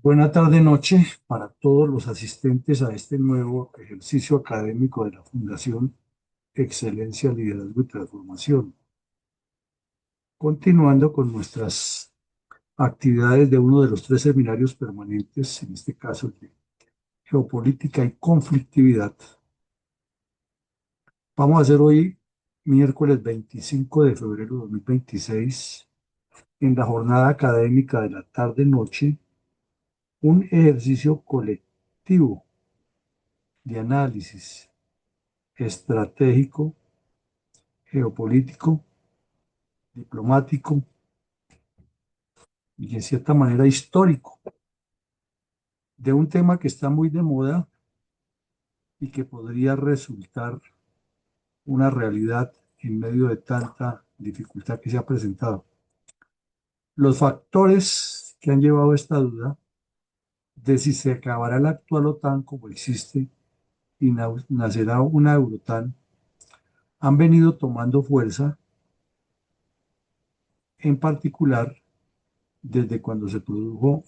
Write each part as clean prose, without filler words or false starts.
Buena tarde, noche para todos los asistentes a este nuevo ejercicio académico de la Fundación Excelencia, Liderazgo y Transformación. Continuando con nuestras actividades de uno de los tres seminarios permanentes, en este caso el de Geopolítica y Conflictividad, vamos a hacer hoy, miércoles 25 de febrero de 2026, en la jornada académica de la tarde-noche, un ejercicio colectivo de análisis estratégico, geopolítico, diplomático y en cierta manera histórico de un tema que está muy de moda y que podría resultar una realidad en medio de tanta dificultad que se ha presentado. Los factores que han llevado a esta duda de si se acabará la actual OTAN como existe y nacerá una Eurotan han venido tomando fuerza, en particular desde cuando se produjo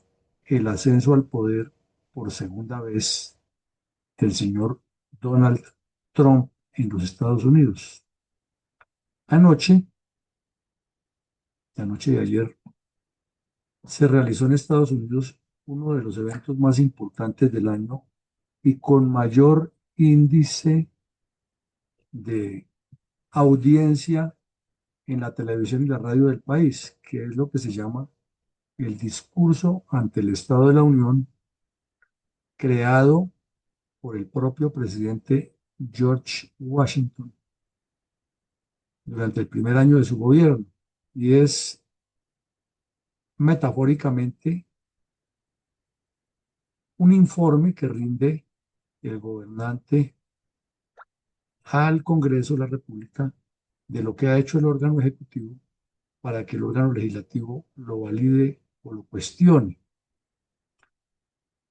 el ascenso al poder por segunda vez del señor Donald Trump en los Estados Unidos. Anoche, la noche de ayer, se realizó en Estados Unidos uno de los eventos más importantes del año y con mayor índice de audiencia en la televisión y la radio del país, que es lo que se llama el discurso ante el Estado de la Unión, creado por el propio presidente George Washington durante el primer año de su gobierno. Y es metafóricamente un informe que rinde el gobernante al Congreso de la República de lo que ha hecho el órgano ejecutivo para que el órgano legislativo lo valide o lo cuestione.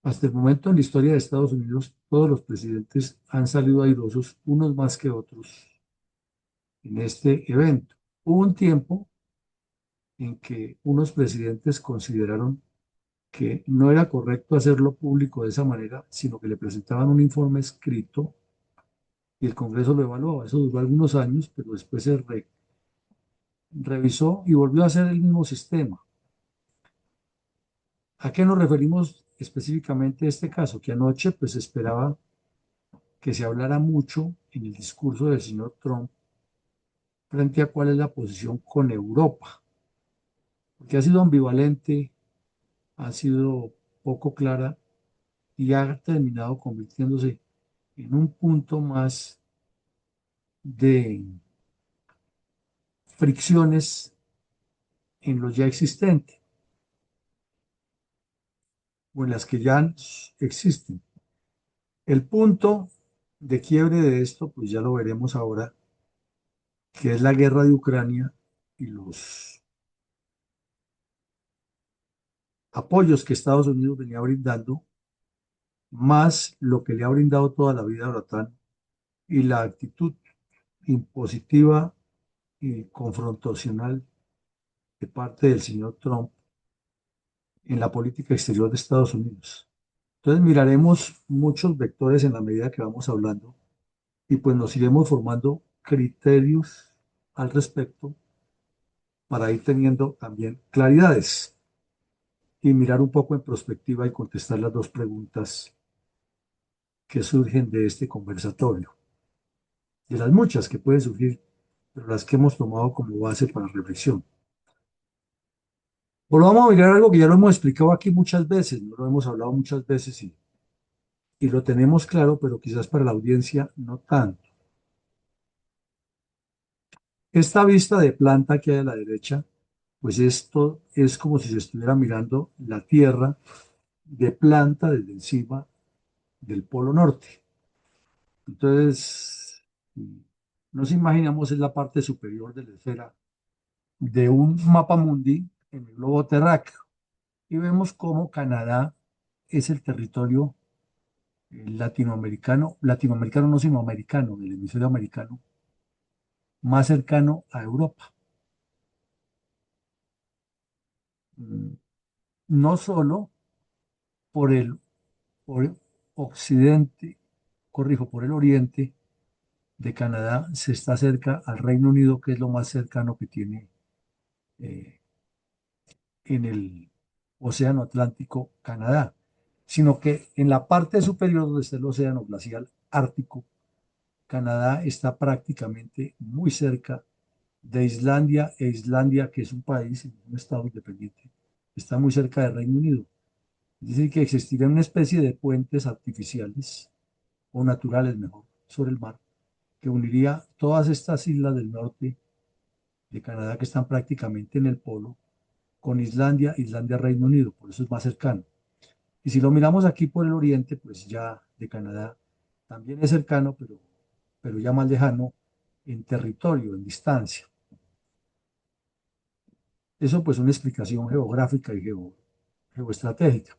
Hasta el momento en la historia de Estados Unidos, todos los presidentes han salido airosos, unos más que otros, en este evento. Hubo un tiempo en que unos presidentes consideraron que no era correcto hacerlo público de esa manera, sino que le presentaban un informe escrito y el Congreso lo evaluaba. Eso duró algunos años, pero después se revisó y volvió a ser el mismo sistema. ¿A qué nos referimos específicamente a este caso? Que anoche pues esperaba que se hablara mucho en el discurso del señor Trump frente a cuál es la posición con Europa, porque ha sido ambivalente, ha sido poco clara y ha terminado convirtiéndose en un punto más de fricciones en lo ya existente o en las que ya existen. El punto de quiebre de esto, pues ya lo veremos ahora, que es la guerra de Ucrania y los apoyos que Estados Unidos venía brindando, más lo que le ha brindado toda la vida a la OTAN y la actitud impositiva y confrontacional de parte del señor Trump en la política exterior de Estados Unidos. Entonces miraremos muchos vectores en la medida que vamos hablando y pues nos iremos formando criterios al respecto para ir teniendo también claridades y mirar un poco en perspectiva y contestar las dos preguntas que surgen de este conversatorio, de las muchas que pueden surgir, pero las que hemos tomado como base para reflexión. Volvamos a mirar algo que ya lo hemos explicado aquí muchas veces, no lo hemos hablado muchas veces y lo tenemos claro, pero quizás para la audiencia no tanto. Esta vista de planta que hay a la derecha, pues esto es como si se estuviera mirando la Tierra de planta desde encima del Polo Norte. Entonces, nos imaginamos en la parte superior de la esfera de un mapa mundi en el globo terráqueo y vemos cómo Canadá es el territorio latinoamericano no sino americano, del hemisferio americano, más cercano a Europa. Mm, No solo por el, por el occidente, corrijo, por el oriente de Canadá, se está cerca al Reino Unido, que es lo más cercano que tiene eh, en el Océano Atlántico Canadá, sino que en la parte superior donde está el Océano Glacial Ártico, Canadá está prácticamente muy cerca de Islandia, e Islandia, que es un país, un estado independiente, está muy cerca del Reino Unido. Es decir, que existiría una especie de puentes artificiales, o naturales mejor, sobre el mar, que uniría todas estas islas del norte de Canadá que están prácticamente en el polo, con Islandia, Islandia, Reino Unido, por eso es más cercano. Y si lo miramos aquí por el oriente, pues ya de Canadá también es cercano, pero ya más lejano en territorio, en distancia. Eso pues una explicación geográfica y geoestratégica.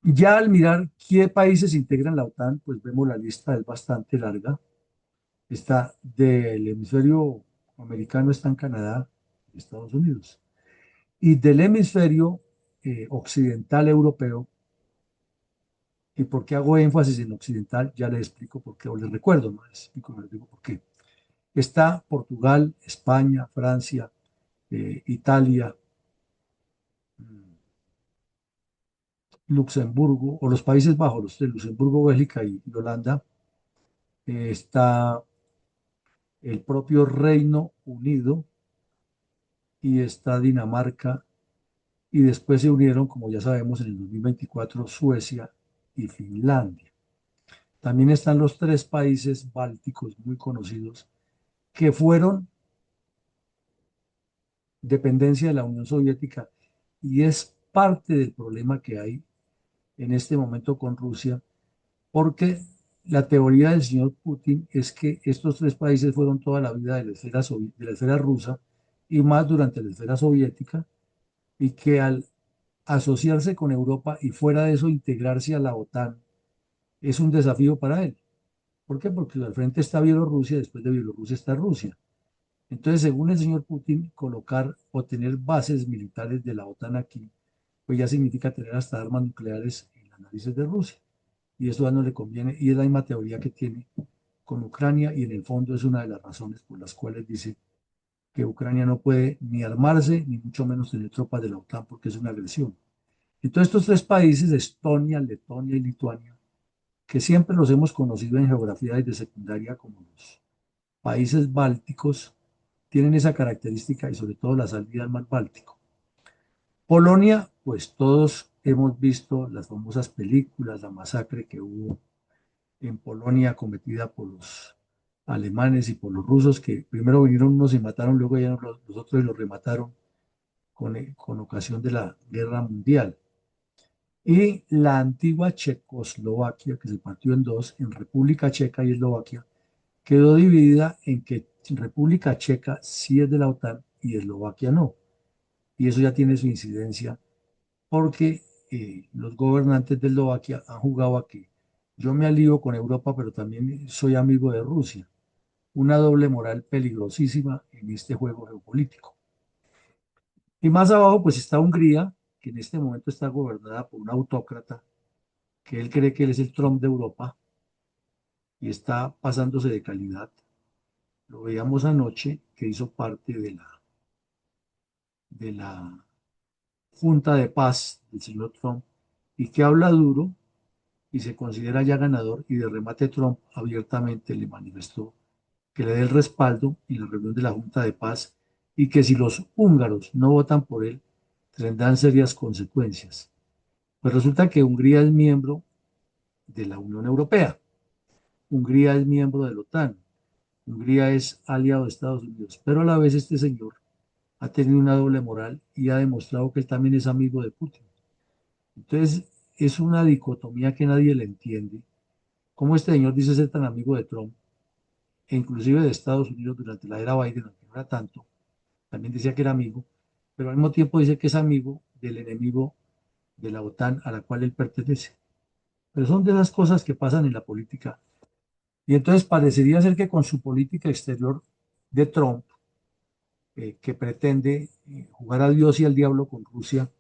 Ya al mirar qué países integran la OTAN, pues vemos la lista es bastante larga. Está del hemisferio americano, está en Canadá, Estados Unidos. Y del hemisferio occidental europeo, y por qué hago énfasis en occidental, ya les explico por qué, o les recuerdo, no les explico, les digo por qué. Está Portugal, España, Francia, Italia, Luxemburgo, o los Países Bajos, los de Luxemburgo, Bélgica y Holanda. Está el propio Reino Unido y está Dinamarca, y después se unieron, como ya sabemos, en el 2024 Suecia y Finlandia. También están los tres países bálticos muy conocidos que fueron dependencia de la Unión Soviética, y es parte del problema que hay en este momento con Rusia, porque la teoría del señor Putin es que estos tres países fueron toda la vida de la esfera, de la esfera rusa y más durante la esfera soviética, y que al asociarse con Europa y fuera de eso integrarse a la OTAN es un desafío para él. ¿Por qué? Porque al frente está Bielorrusia, después de Bielorrusia está Rusia. Entonces, según el señor Putin, colocar o tener bases militares de la OTAN aquí, pues ya significa tener hasta armas nucleares en las narices de Rusia. Y eso a él no le conviene, y es la misma teoría que tiene con Ucrania, y en el fondo es una de las razones por las cuales dice que Ucrania no puede ni armarse, ni mucho menos tener tropas de la OTAN, porque es una agresión. Entonces, estos tres países, Estonia, Letonia y Lituania, que siempre los hemos conocido en geografía desde secundaria como los países bálticos, tienen esa característica, y sobre todo la salida al mar Báltico. Polonia, pues todos hemos visto las famosas películas, la masacre que hubo en Polonia cometida por los alemanes y por los rusos, que primero vinieron unos y mataron, luego ya los otros los remataron con ocasión de la Guerra Mundial. Y la antigua Checoslovaquia, que se partió en dos, en República Checa y Eslovaquia, quedó dividida en que República Checa sí es de la OTAN y Eslovaquia no. Y eso ya tiene su incidencia, porque los gobernantes de Eslovaquia han jugado a que yo me alío con Europa, pero también soy amigo de Rusia. Una doble moral peligrosísima en este juego geopolítico. Y más abajo, pues está Hungría, que en este momento está gobernada por un autócrata, que él cree que él es el Trump de Europa y está pasándose de calidad. Lo veíamos anoche, que hizo parte de la Junta de Paz del señor Trump, y que habla duro y se considera ya ganador, y de remate Trump abiertamente le manifestó que le dé el respaldo en la reunión de la Junta de Paz, y que si los húngaros no votan por él, tendrán serias consecuencias. Pues resulta que Hungría es miembro de la Unión Europea, Hungría es miembro de la OTAN, Hungría es aliado de Estados Unidos, pero a la vez este señor ha tenido una doble moral y ha demostrado que él también es amigo de Putin. Entonces, es una dicotomía que nadie le entiende. ¿Cómo este señor dice ser tan amigo de Trump, e inclusive de Estados Unidos durante la era Biden, aunque no era tanto? También decía que era amigo, pero al mismo tiempo dice que es amigo del enemigo de la OTAN a la cual él pertenece. Pero son de esas cosas que pasan en la política. Y entonces parecería ser que con su política exterior de Trump, que pretende jugar a Dios y al diablo con Rusia,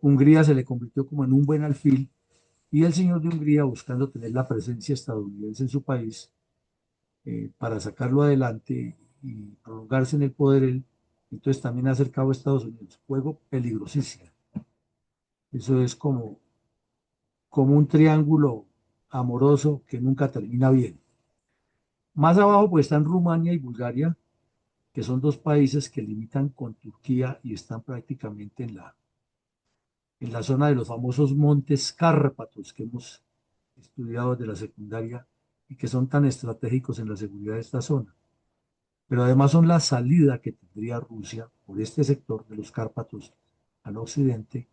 Hungría se le convirtió como en un buen alfil y el señor de Hungría, buscando tener la presencia estadounidense en su país para sacarlo adelante y prolongarse en el poder, él, entonces también ha acercado a Estados Unidos. Juego peligrosísimo. Eso es como un triángulo amoroso que nunca termina bien. Más abajo pues están Rumania y Bulgaria, que son dos países que limitan con Turquía y están prácticamente en la zona de los famosos montes Cárpatos que hemos estudiado desde la secundaria y que son tan estratégicos en la seguridad de esta zona. Pero además son la salida que tendría Rusia por este sector de los Cárpatos al occidente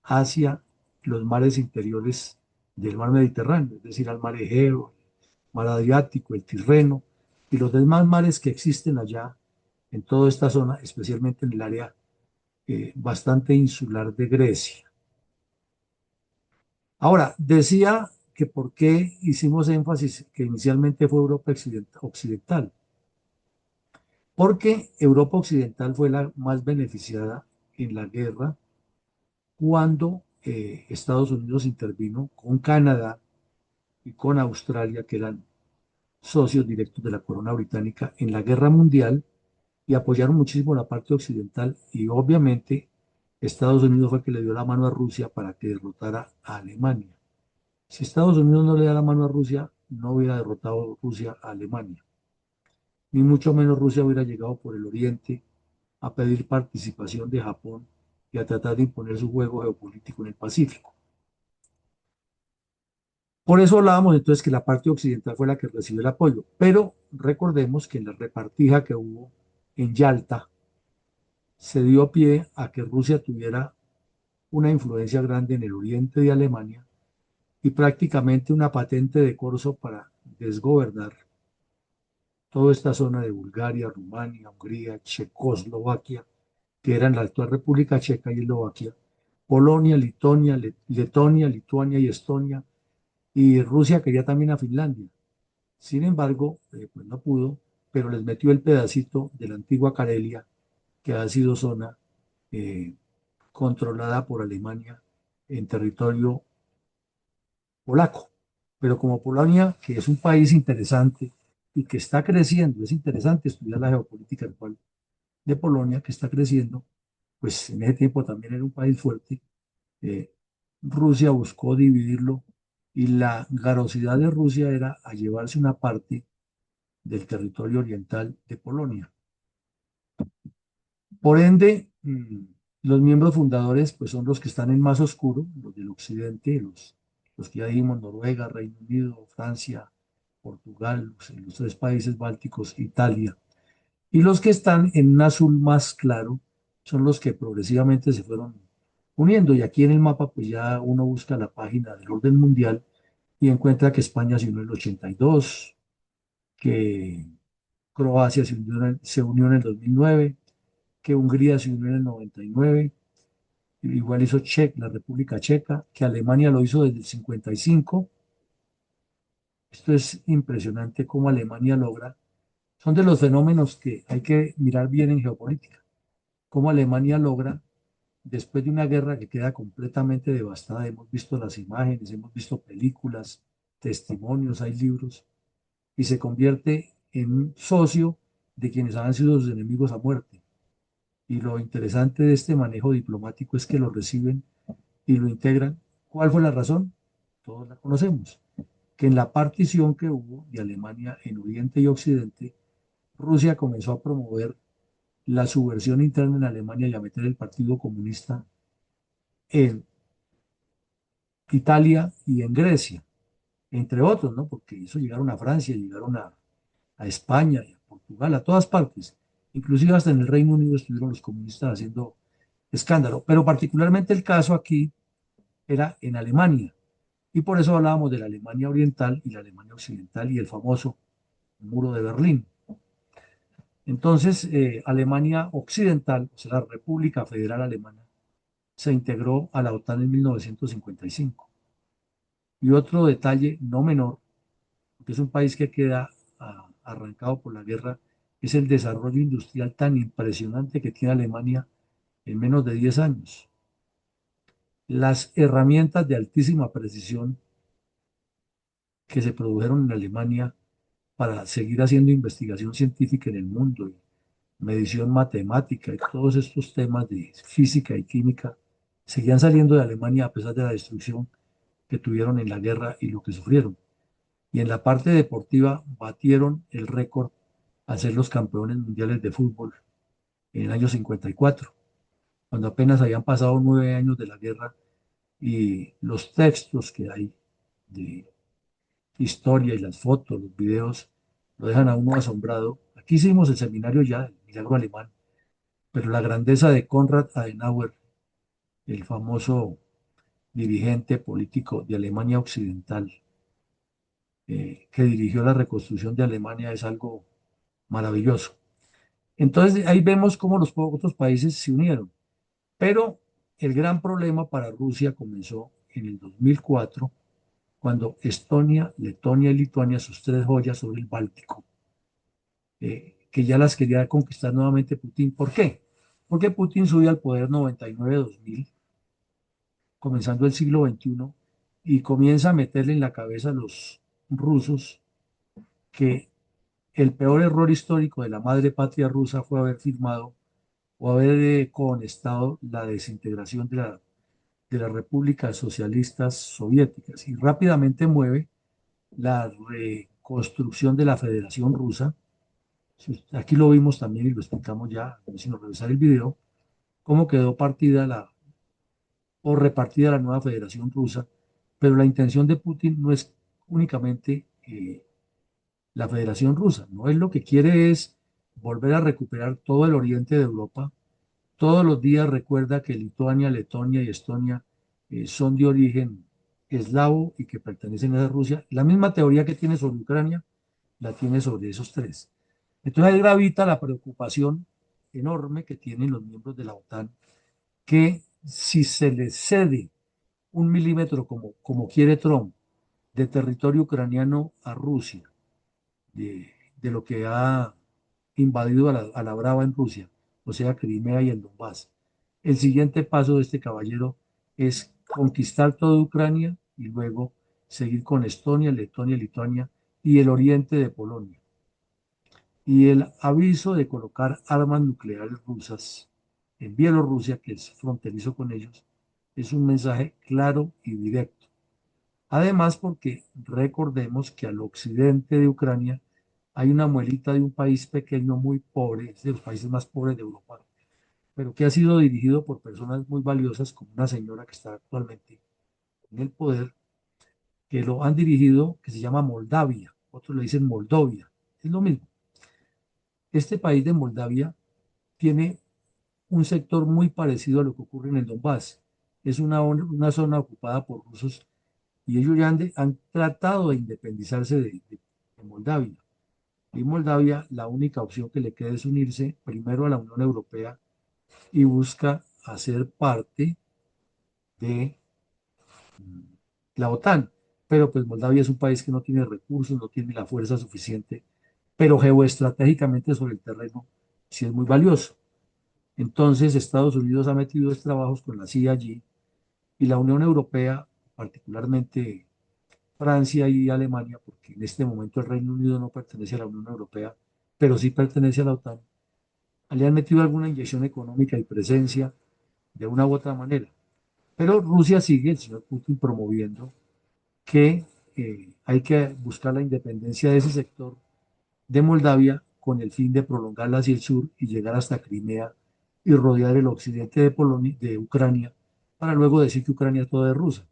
hacia los mares interiores del mar Mediterráneo, es decir, al mar Egeo, mar Adriático, el Tirreno y los demás mares que existen allá en toda esta zona, especialmente en el área bastante insular de Grecia. Ahora, decía que por qué hicimos énfasis que inicialmente fue Europa occidental, porque Europa occidental fue la más beneficiada en la guerra cuando Estados Unidos intervino con Canadá y con Australia, que eran socios directos de la corona británica en la guerra mundial y apoyaron muchísimo la parte occidental y obviamente Estados Unidos fue el que le dio la mano a Rusia para que derrotara a Alemania. Si Estados Unidos no le da la mano a Rusia, no hubiera derrotado Rusia a Alemania, ni mucho menos Rusia hubiera llegado por el oriente a pedir participación de Japón y a tratar de imponer su juego geopolítico en el Pacífico. Por eso hablábamos entonces que la parte occidental fue la que recibió el apoyo, pero recordemos que en la repartija que hubo en Yalta se dio pie a que Rusia tuviera una influencia grande en el oriente de Alemania y prácticamente una patente de corso para desgobernar toda esta zona de Bulgaria, Rumania, Hungría, Checoslovaquia, que eran la actual República Checa y Eslovaquia, Polonia, Letonia, Lituania y Estonia, y Rusia quería también a Finlandia. Sin embargo, pues no pudo, pero les metió el pedacito de la antigua Carelia, que ha sido zona eh, controlada por Alemania en territorio polaco. Pero como Polonia, que es un país interesante y que está creciendo, es interesante estudiar la geopolítica actual de Polonia, que está creciendo, pues en ese tiempo también era un país fuerte. eh, Rusia buscó dividirlo y la garosidad de Rusia era a llevarse una parte del territorio oriental de Polonia. Por ende, los miembros fundadores pues son los que están en más oscuro, los del occidente, los que ya dijimos, Noruega, Reino Unido, Francia, Portugal, los tres países bálticos, Italia. Y los que están en un azul más claro son los que progresivamente se fueron uniendo. Y aquí en el mapa pues ya uno busca la página del orden mundial y encuentra que España se unió en el 82, que Croacia se unió en el 2009, que Hungría se unió en el 99, igual hizo la República Checa, que Alemania lo hizo desde el 55. Esto es impresionante cómo Alemania logra, son de los fenómenos que hay que mirar bien en geopolítica, cómo Alemania logra, después de una guerra que queda completamente devastada, hemos visto las imágenes, hemos visto películas, testimonios, hay libros, y se convierte en un socio de quienes han sido sus enemigos a muerte. Y lo interesante de este manejo diplomático es que lo reciben y lo integran. ¿Cuál fue la razón? Todos la conocemos, que en la partición que hubo de Alemania en Oriente y Occidente, Rusia comenzó a promover la subversión interna en Alemania y a meter el Partido Comunista en Italia y en Grecia, entre otros, ¿no? Porque eso llegaron a Francia, llegaron a España y a Portugal, a todas partes. Inclusive hasta en el Reino Unido estuvieron los comunistas haciendo escándalo. Pero particularmente el caso aquí era en Alemania. Y por eso hablábamos de la Alemania Oriental y la Alemania Occidental y el famoso muro de Berlín. Entonces, Alemania Occidental, o sea, la República Federal Alemana, se integró a la OTAN en 1955. Y otro detalle no menor, porque es un país que queda arrancado por la guerra, es el desarrollo industrial tan impresionante que tiene Alemania en menos de 10 años. Las herramientas de altísima precisión que se produjeron en Alemania para seguir haciendo investigación científica en el mundo, y medición matemática y todos estos temas de física y química, seguían saliendo de Alemania a pesar de la destrucción que tuvieron en la guerra y lo que sufrieron. Y en la parte deportiva batieron el récord al ser los campeones mundiales de fútbol en el año 54, cuando apenas habían pasado 9 años de la guerra, y los textos que hay de historia y las fotos, los videos, lo dejan a uno asombrado. Aquí hicimos el seminario ya, el milagro alemán, pero la grandeza de Konrad Adenauer, el famoso dirigente político de Alemania Occidental, que dirigió la reconstrucción de Alemania, es algo maravilloso. Entonces ahí vemos cómo los otros países se unieron, pero el gran problema para Rusia comenzó en el 2004, cuando Estonia, Letonia y Lituania, sus tres joyas sobre el Báltico, que ya las quería conquistar nuevamente Putin. ¿Por qué? Porque Putin subió al poder 99-2000, comenzando el siglo XXI, y comienza a meterle en la cabeza a los rusos que el peor error histórico de la madre patria rusa fue haber firmado o haber conestado la desintegración de las repúblicas socialistas soviéticas, y rápidamente mueve la reconstrucción de la Federación Rusa. Aquí lo vimos también y lo explicamos ya, sin revisar el video, cómo quedó partida o repartida la nueva Federación Rusa, pero la intención de Putin no es únicamente la Federación Rusa, no, él lo que quiere es volver a recuperar todo el oriente de Europa. Todos los días recuerda que Lituania, Letonia y Estonia son de origen eslavo y que pertenecen a Rusia. La misma teoría que tiene sobre Ucrania la tiene sobre esos tres. Entonces ahí gravita la preocupación enorme que tienen los miembros de la OTAN, que si se les cede 1 milímetro, como quiere Trump, de territorio ucraniano a Rusia, de lo que ha invadido a la brava en Rusia, o sea, Crimea y el Donbass, el siguiente paso de este caballero es conquistar toda Ucrania y luego seguir con Estonia, Letonia, Lituania y el oriente de Polonia. Y el aviso de colocar armas nucleares rusas en Bielorrusia, que es fronterizo con ellos, es un mensaje claro y directo. Además, porque recordemos que al occidente de Ucrania hay una muelita de un país pequeño, muy pobre, es de los países más pobres de Europa, pero que ha sido dirigido por personas muy valiosas, como una señora que está actualmente en el poder, que lo han dirigido, que se llama Moldavia, otros le dicen Moldovia, es lo mismo. Este país de Moldavia tiene un sector muy parecido a lo que ocurre en el Donbass. Es una zona ocupada por rusos, y ellos ya han tratado de independizarse de Moldavia. Y Moldavia, la única opción que le queda es unirse primero a la Unión Europea y busca hacer parte de la OTAN. Pero pues Moldavia es un país que no tiene recursos, no tiene la fuerza suficiente, pero geoestratégicamente sobre el terreno sí es muy valioso. Entonces Estados Unidos ha metido trabajos con la CIA allí, y la Unión Europea, particularmente Francia y Alemania, porque en este momento el Reino Unido no pertenece a la Unión Europea, pero sí pertenece a la OTAN, le han metido alguna inyección económica y presencia de una u otra manera. Pero Rusia sigue, el señor Putin, promoviendo que hay que buscar la independencia de ese sector de Moldavia con el fin de prolongarla hacia el sur y llegar hasta Crimea y rodear el occidente de Polonia, de Ucrania, para luego decir que Ucrania toda es rusa.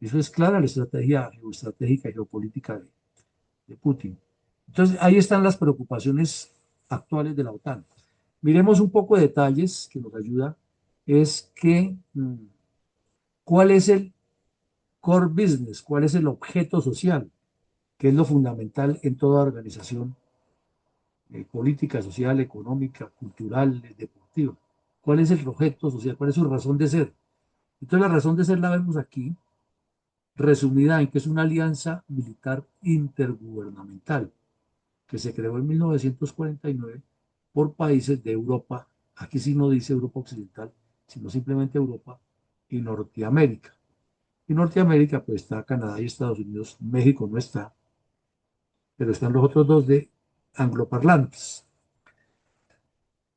Eso es clara la estrategia geoestratégica y geopolítica de Putin. Entonces, ahí están las preocupaciones actuales de la OTAN. Miremos un poco de detalles que nos ayuda. Es que, ¿cuál es el core business? ¿Cuál es el objeto social? Que es lo fundamental en toda organización política, social, económica, cultural, deportiva. ¿Cuál es el objeto social? ¿Cuál es su razón de ser? Entonces, la razón de ser la vemos aquí, resumida en que es una alianza militar intergubernamental que se creó en 1949 por países de Europa. Aquí sí no dice Europa Occidental, sino simplemente Europa, y Norteamérica. Y Norteamérica, pues está Canadá y Estados Unidos, México no está, pero están los otros dos de angloparlantes.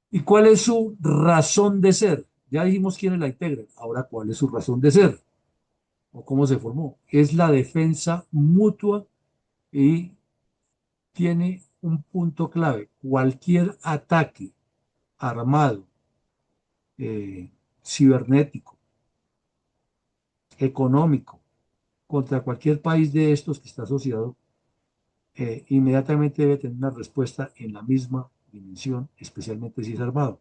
¿Y cuál es su razón de ser? Ya dijimos quiénes la integran. Ahora, ¿cuál es su razón de ser? ¿O cómo se formó? Es la defensa mutua y tiene un punto clave. Cualquier ataque armado, eh, cibernético, económico, contra cualquier país de estos que está asociado, inmediatamente debe tener una respuesta en la misma dimensión, especialmente si es armado.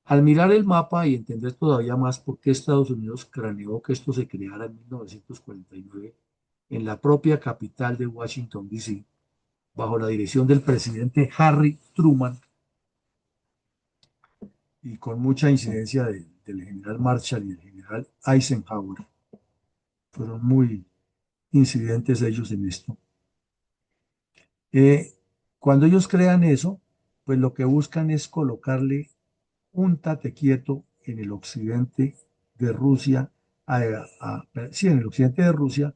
Al mirar el mapa y entender todavía más por qué Estados Unidos craneó que esto se creara en 1949 en la propia capital de Washington, D.C., bajo la dirección del presidente Harry Truman y con mucha incidencia del general Marshall y del general Eisenhower, fueron muy incidentes ellos en esto. Eh, Cuando ellos crean eso, pues lo que buscan es colocarle un tate quieto en el occidente de Rusia, sí, en el occidente de Rusia,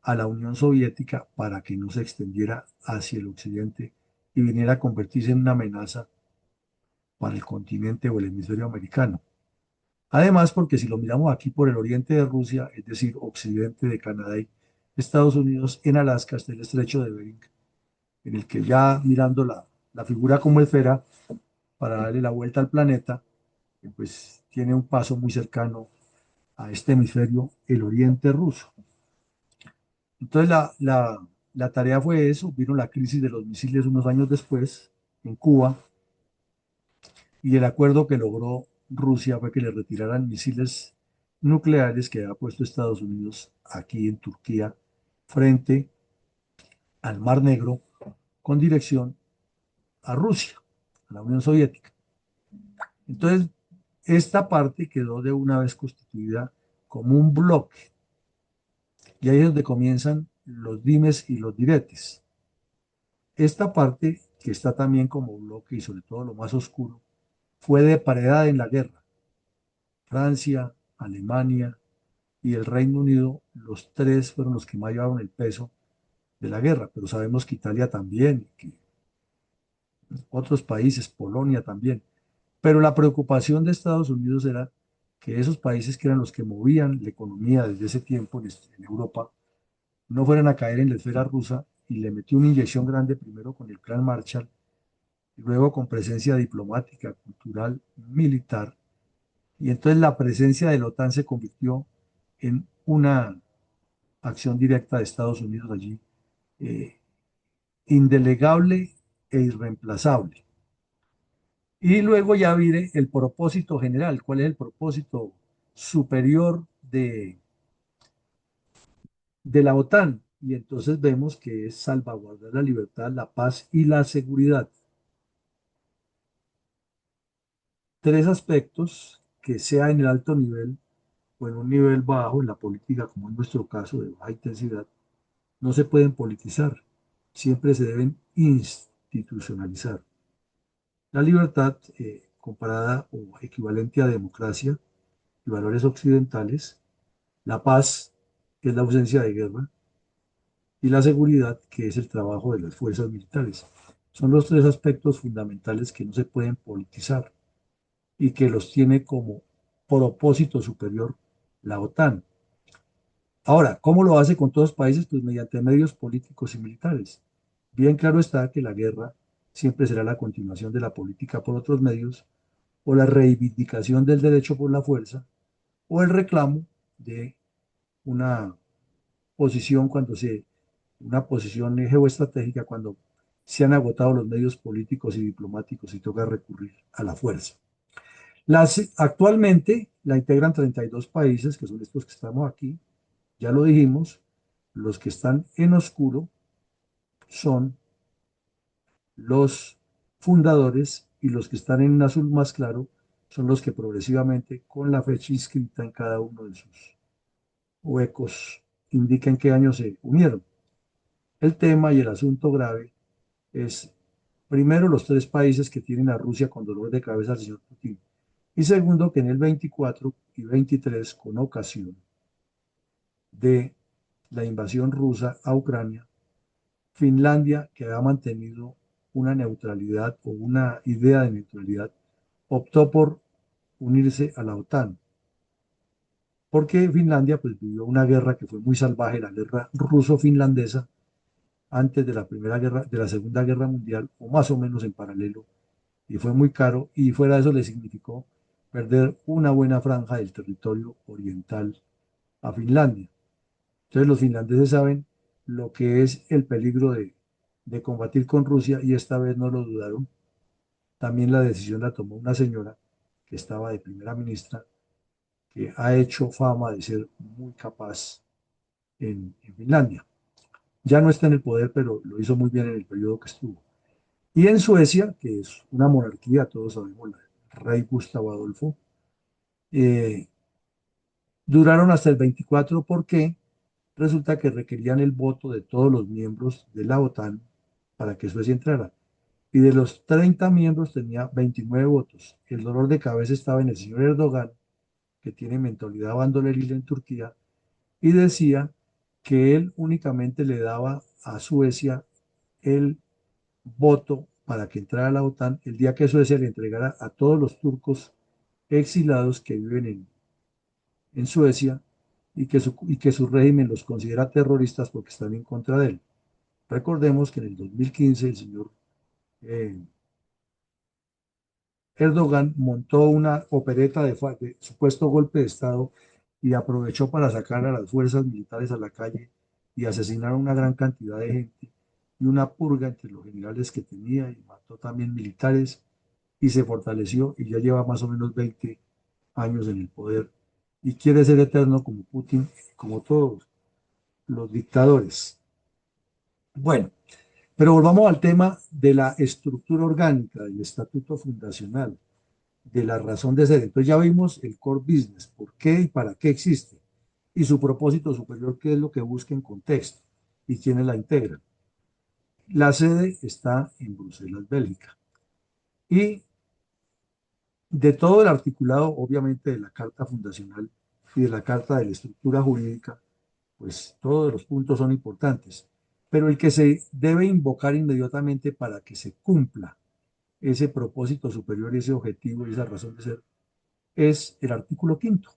a la Unión Soviética para que no se extendiera hacia el occidente y viniera a convertirse en una amenaza para el continente o el hemisferio americano. Además, porque si lo miramos aquí por el oriente de Rusia, es decir, occidente de Canadá y Estados Unidos, en Alaska está el estrecho de Bering, en el que ya mirando la figura como esfera para darle la vuelta al planeta, pues tiene un paso muy cercano a este hemisferio, el oriente ruso. Entonces la tarea fue eso, vino la crisis de los misiles unos años después en Cuba y el acuerdo que logró Rusia fue que le retiraran misiles nucleares que había puesto Estados Unidos aquí en Turquía frente al Mar Negro con dirección a Rusia, a la Unión Soviética. Entonces, esta parte quedó de una vez constituida como un bloque y ahí es donde comienzan los dimes y los diretes. Esta parte, que está también como bloque y sobre todo lo más oscuro, fue depredada en la guerra. Francia, Alemania y el Reino Unido, los tres fueron los que más llevaron el peso de la guerra, pero sabemos que Italia también, que otros países, Polonia también. Pero la preocupación de Estados Unidos era que esos países que eran los que movían la economía desde ese tiempo en Europa, no fueran a caer en la esfera rusa y le metió una inyección grande primero con el Plan Marshall y luego con presencia diplomática, cultural, militar. Y entonces la presencia de la OTAN se convirtió en una acción directa de Estados Unidos allí, eh, indelegable e irreemplazable. Y luego ya viene el propósito general. ¿Cuál es el propósito superior de la OTAN? Y entonces vemos que es salvaguardar la libertad, la paz y la seguridad. Tres aspectos que sea en el alto nivel o en un nivel bajo, en la política, como en nuestro caso de baja intensidad, no se pueden politizar. Siempre se deben institucionalizar. La libertad, comparada o equivalente a democracia y valores occidentales, la paz, que es la ausencia de guerra, y la seguridad, que es el trabajo de las fuerzas militares. Son los tres aspectos fundamentales que no se pueden politizar y que los tiene como propósito superior la OTAN. Ahora, ¿cómo lo hace con todos los países? Pues mediante medios políticos y militares. Bien claro está que la guerra siempre será la continuación de la política por otros medios o la reivindicación del derecho por la fuerza o el reclamo de una posición una posición geoestratégica cuando se han agotado los medios políticos y diplomáticos y toca recurrir a la fuerza. Actualmente la integran 32 países, que son estos que estamos aquí, ya lo dijimos, los que están en oscuro son los fundadores y los que están en azul más claro son los que progresivamente, con la fecha inscrita en cada uno de sus huecos, indican qué año se unieron. El tema y el asunto grave es, primero, los tres países que tienen a Rusia con dolor de cabeza al señor Putin. Y segundo, que en el 24 y 23, con ocasión de la invasión rusa a Ucrania, Finlandia, que había mantenido una neutralidad o una idea de neutralidad, optó por unirse a la OTAN, porque Finlandia pues vivió una guerra que fue muy salvaje, la guerra ruso-finlandesa, antes de la primera guerra, de la Segunda Guerra Mundial, o más o menos en paralelo, y fue muy caro, y fuera de eso le significó perder una buena franja del territorio oriental a Finlandia. Entonces los finlandeses saben lo que es el peligro de combatir con Rusia y esta vez no lo dudaron. También la decisión la tomó una señora que estaba de primera ministra, que ha hecho fama de ser muy capaz en Finlandia. Ya no está en el poder, pero lo hizo muy bien en el periodo que estuvo. Y en Suecia, que es una monarquía, todos sabemos, el rey Gustavo Adolfo, eh, duraron hasta el 24 porque resulta que requerían el voto de todos los miembros de la OTAN para que Suecia entrara. Y de los 30 miembros tenía 29 votos. El dolor de cabeza estaba en el señor Erdogan, que tiene mentalidad bandoleril en Turquía, y decía que él únicamente le daba a Suecia el voto para que entrara a la OTAN el día que Suecia le entregara a todos los turcos exilados que viven en Suecia y que su régimen los considera terroristas porque están en contra de él. Recordemos que en el 2015 el señor eh, Erdogan montó una opereta de supuesto golpe de Estado y aprovechó para sacar a las fuerzas militares a la calle y asesinar a una gran cantidad de gente y una purga entre los generales que tenía y mató también militares y se fortaleció y ya lleva más o menos 20 años en el poder y quiere ser eterno como Putin, como todos los dictadores. Bueno, pero volvamos al tema de la estructura orgánica del estatuto fundacional, de la razón de ser. Entonces ya vimos el core business, por qué y para qué existe, y su propósito superior, qué es lo que busca en contexto y quiénes la integran. La sede está en Bruselas, Bélgica. Y de todo el articulado, obviamente, de la Carta Fundacional y de la Carta de la Estructura Jurídica, pues todos los puntos son importantes. Pero el que se debe invocar inmediatamente para que se cumpla ese propósito superior, ese objetivo y esa razón de ser, es el artículo quinto,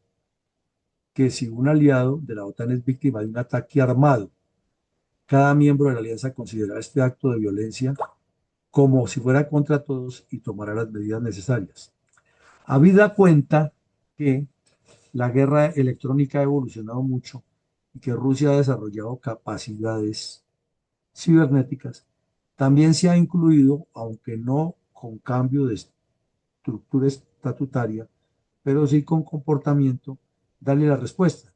que si un aliado de la OTAN es víctima de un ataque armado, cada miembro de la alianza considerará este acto de violencia como si fuera contra todos y tomará las medidas necesarias. Habida cuenta que la guerra electrónica ha evolucionado mucho y que Rusia ha desarrollado capacidades cibernéticas, también se ha incluido, aunque no con cambio de estructura estatutaria, pero sí con comportamiento, darle la respuesta.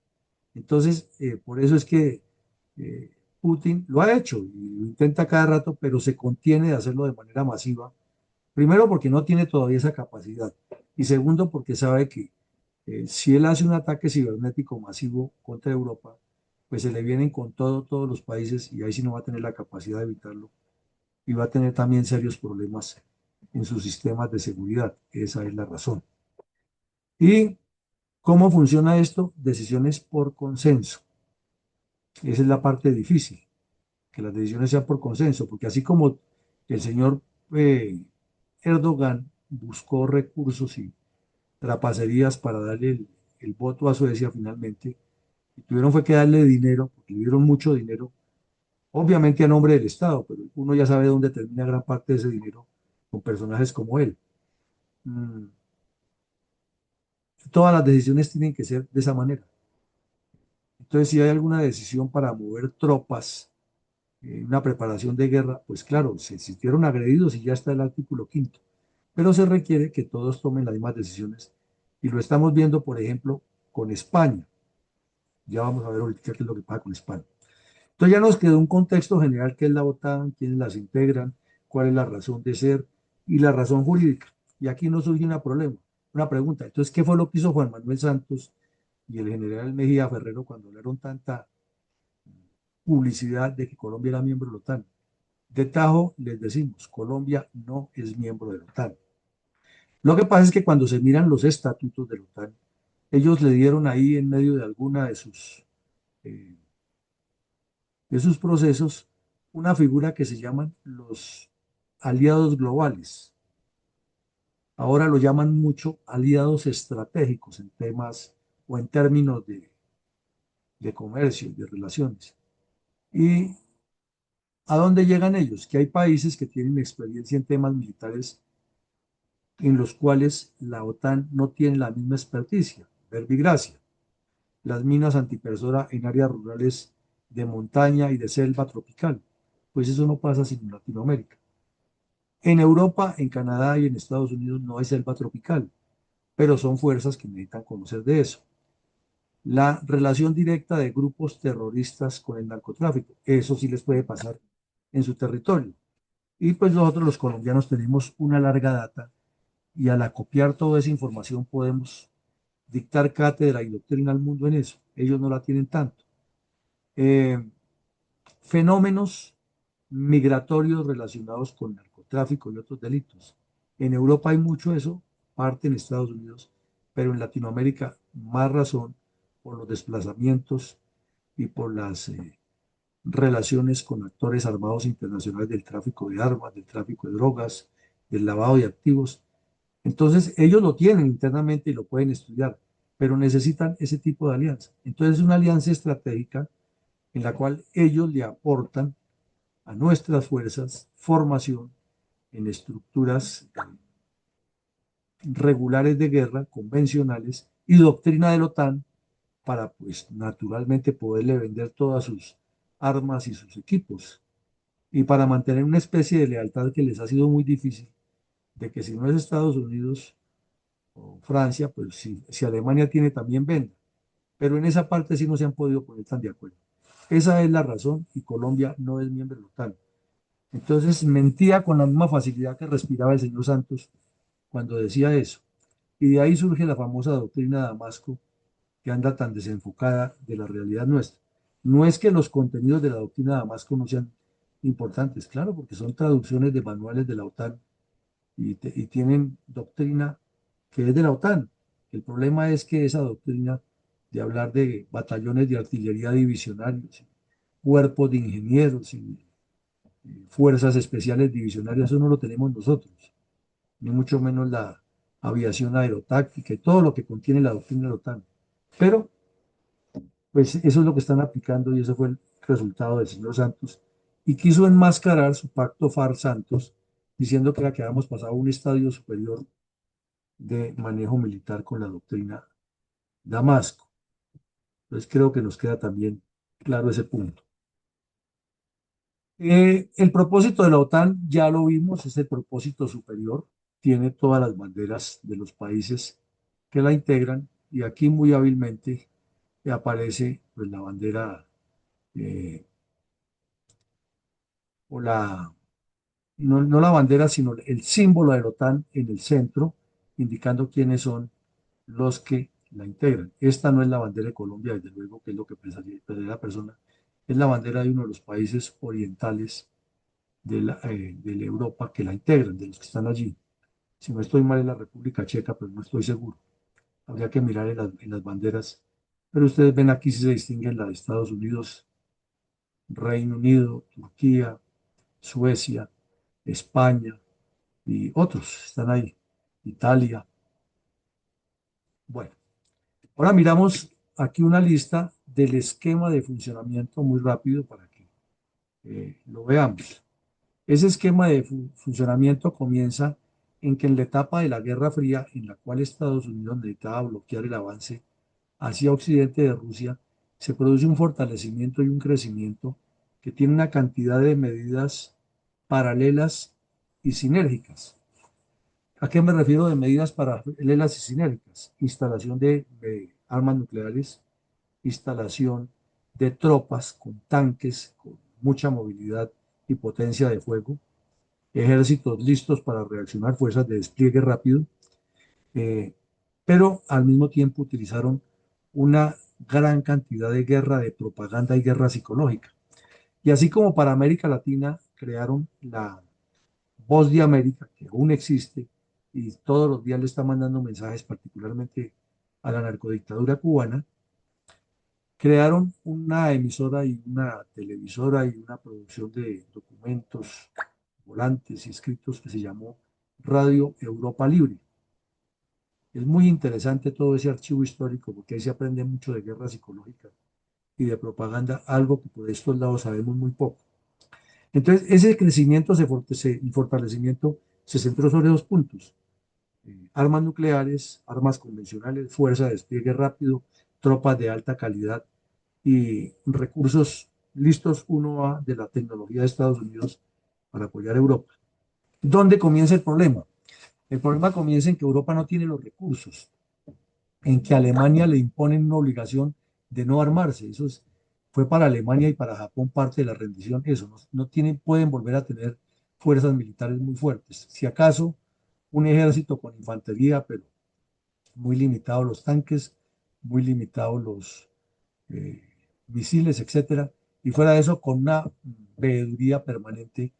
Entonces, por eso es que eh, Putin lo ha hecho y lo intenta cada rato, pero se contiene de hacerlo de manera masiva. Primero, porque no tiene todavía esa capacidad. Y segundo, porque sabe que si él hace un ataque cibernético masivo contra Europa, pues se le vienen con todos los países y ahí sí no va a tener la capacidad de evitarlo y va a tener también serios problemas en sus sistemas de seguridad. Esa es la razón. ¿Y cómo funciona esto? Decisiones por consenso. Esa es la parte difícil, que las decisiones sean por consenso, porque así como el señor eh, Erdogan buscó recursos y trapacerías para darle el voto a Suecia finalmente, y tuvieron fue que darle dinero, porque le dieron mucho dinero, obviamente a nombre del Estado, pero uno ya sabe dónde termina gran parte de ese dinero con personajes como él. Mm, Todas las decisiones tienen que ser de esa manera. Entonces, si hay alguna decisión para mover tropas, una preparación de guerra, pues claro, se existieron agredidos y ya está el artículo quinto, pero se requiere que todos tomen las mismas decisiones y lo estamos viendo, por ejemplo, con España. Ya vamos a ver ahorita qué es lo que pasa con España. Entonces ya nos quedó un contexto general, qué es la OTAN, quiénes las integran, cuál es la razón de ser y la razón jurídica. Y aquí nos surge una pregunta. Entonces, ¿qué fue lo que hizo Juan Manuel Santos y el general Mejía Ferrero cuando dieron tanta publicidad de que Colombia era miembro de la OTAN? De tajo les decimos, Colombia no es miembro de la OTAN. Lo que pasa es que cuando se miran los estatutos de la OTAN, ellos le dieron ahí en medio de alguna eh, de sus procesos una figura que se llaman los aliados globales. Ahora lo llaman mucho aliados estratégicos en temas o en términos de comercio, de relaciones. ¿Y a dónde llegan ellos? Que hay países que tienen experiencia en temas militares en los cuales la OTAN no tiene la misma experticia. Verbigracia, las minas antipersona en áreas rurales de montaña y de selva tropical. Pues eso no pasa sino en Latinoamérica. En Europa, en Canadá y en Estados Unidos no hay selva tropical, pero son fuerzas que necesitan conocer de eso. La relación directa de grupos terroristas con el narcotráfico, eso sí les puede pasar en su territorio. Y pues nosotros los colombianos tenemos una larga data y al acopiar toda esa información podemos dictar cátedra y doctrina al mundo en eso. Ellos no la tienen tanto. Eh, Fenómenos migratorios relacionados con narcotráfico y otros delitos. En Europa hay mucho eso, parte en Estados Unidos, pero en Latinoamérica más razón por los desplazamientos y por las relaciones con actores armados internacionales del tráfico de armas, del tráfico de drogas, del lavado de activos. Entonces, ellos lo tienen internamente y lo pueden estudiar, pero necesitan ese tipo de alianza. Entonces, es una alianza estratégica en la cual ellos le aportan a nuestras fuerzas formación en estructuras regulares de guerra, convencionales, y doctrina de la OTAN para, pues, naturalmente poderle vender todas sus armas y sus equipos, y para mantener una especie de lealtad que les ha sido muy difícil, de que si no es Estados Unidos o Francia, pues si Alemania tiene también venda, pero en esa parte sí no se han podido poner tan de acuerdo. Esa es la razón y Colombia no es miembro de la OTAN. Entonces mentía con la misma facilidad que respiraba el señor Santos cuando decía eso. Y de ahí surge la famosa doctrina de Damasco que anda tan desenfocada de la realidad nuestra. No es que los contenidos de la doctrina de Damasco no sean importantes, claro, porque son traducciones de manuales de la OTAN y tienen doctrina que es de la OTAN. El problema es que esa doctrina de hablar de batallones de artillería divisionarios, cuerpos de ingenieros y fuerzas especiales divisionarias, eso no lo tenemos nosotros, ni mucho menos la aviación aerotáctica y todo lo que contiene la doctrina de la OTAN. Pero, pues eso es lo que están aplicando y eso fue el resultado del señor Santos. Y quiso enmascarar su pacto FARC-Santos diciendo que era que habíamos pasado a un estadio superior de manejo militar con la doctrina Damasco. Entonces creo que nos queda también claro ese punto. El propósito de la OTAN, ya lo vimos, es el propósito superior. Tiene todas las banderas de los países que la integran y aquí muy hábilmente aparece pues, la bandera eh, o la, no la bandera, sino el símbolo de la OTAN en el centro, indicando quiénes son los que la integran. Esta no es la bandera de Colombia, desde luego, que es lo que pensaría la persona, es la bandera de uno de los países orientales de la Europa que la integran, de los que están allí. Si no estoy mal, es la República Checa, pero no estoy seguro. Habría que mirar en las banderas. Pero ustedes ven aquí si se distinguen la de Estados Unidos, Reino Unido, Turquía, Suecia, España y otros están ahí. Italia. Bueno, ahora miramos aquí una lista del esquema de funcionamiento muy rápido para que lo veamos. Ese esquema de funcionamiento comienza en que en la etapa de la Guerra Fría, en la cual Estados Unidos necesitaba bloquear el avance hacia occidente de Rusia, se produce un fortalecimiento y un crecimiento que tiene una cantidad de medidas paralelas y sinérgicas. ¿A qué me refiero de medidas paralelas y sinérgicas? Instalación de armas nucleares, instalación de tropas con tanques, con mucha movilidad y potencia de fuego, ejércitos listos para reaccionar, fuerzas de despliegue rápido, eh, pero al mismo tiempo utilizaron una gran cantidad de guerra de propaganda y guerra psicológica. Y así como para América Latina crearon la Voz de América, que aún existe, y todos los días le está mandando mensajes, particularmente a la narcodictadura cubana, crearon una emisora y una televisora y una producción de documentos, volantes y escritos que se llamó Radio Europa Libre. Es muy interesante todo ese archivo histórico porque ahí se aprende mucho de guerra psicológica y de propaganda, algo que por estos lados sabemos muy poco. Entonces, ese crecimiento y fortalecimiento se centró sobre dos puntos: armas nucleares, armas convencionales, fuerza de despliegue rápido, tropas de alta calidad y recursos listos uno a de la tecnología de Estados Unidos para apoyar a Europa. ¿Dónde comienza el problema? El problema comienza en que Europa no tiene los recursos, en que a Alemania le imponen una obligación de no armarse. Fue para Alemania y para Japón parte de la rendición. Eso, no tienen, pueden volver a tener fuerzas militares muy fuertes. Si acaso un ejército con infantería, pero muy limitados los tanques, muy limitados los eh, misiles, etcétera. Y fuera de eso, con una veeduría permanente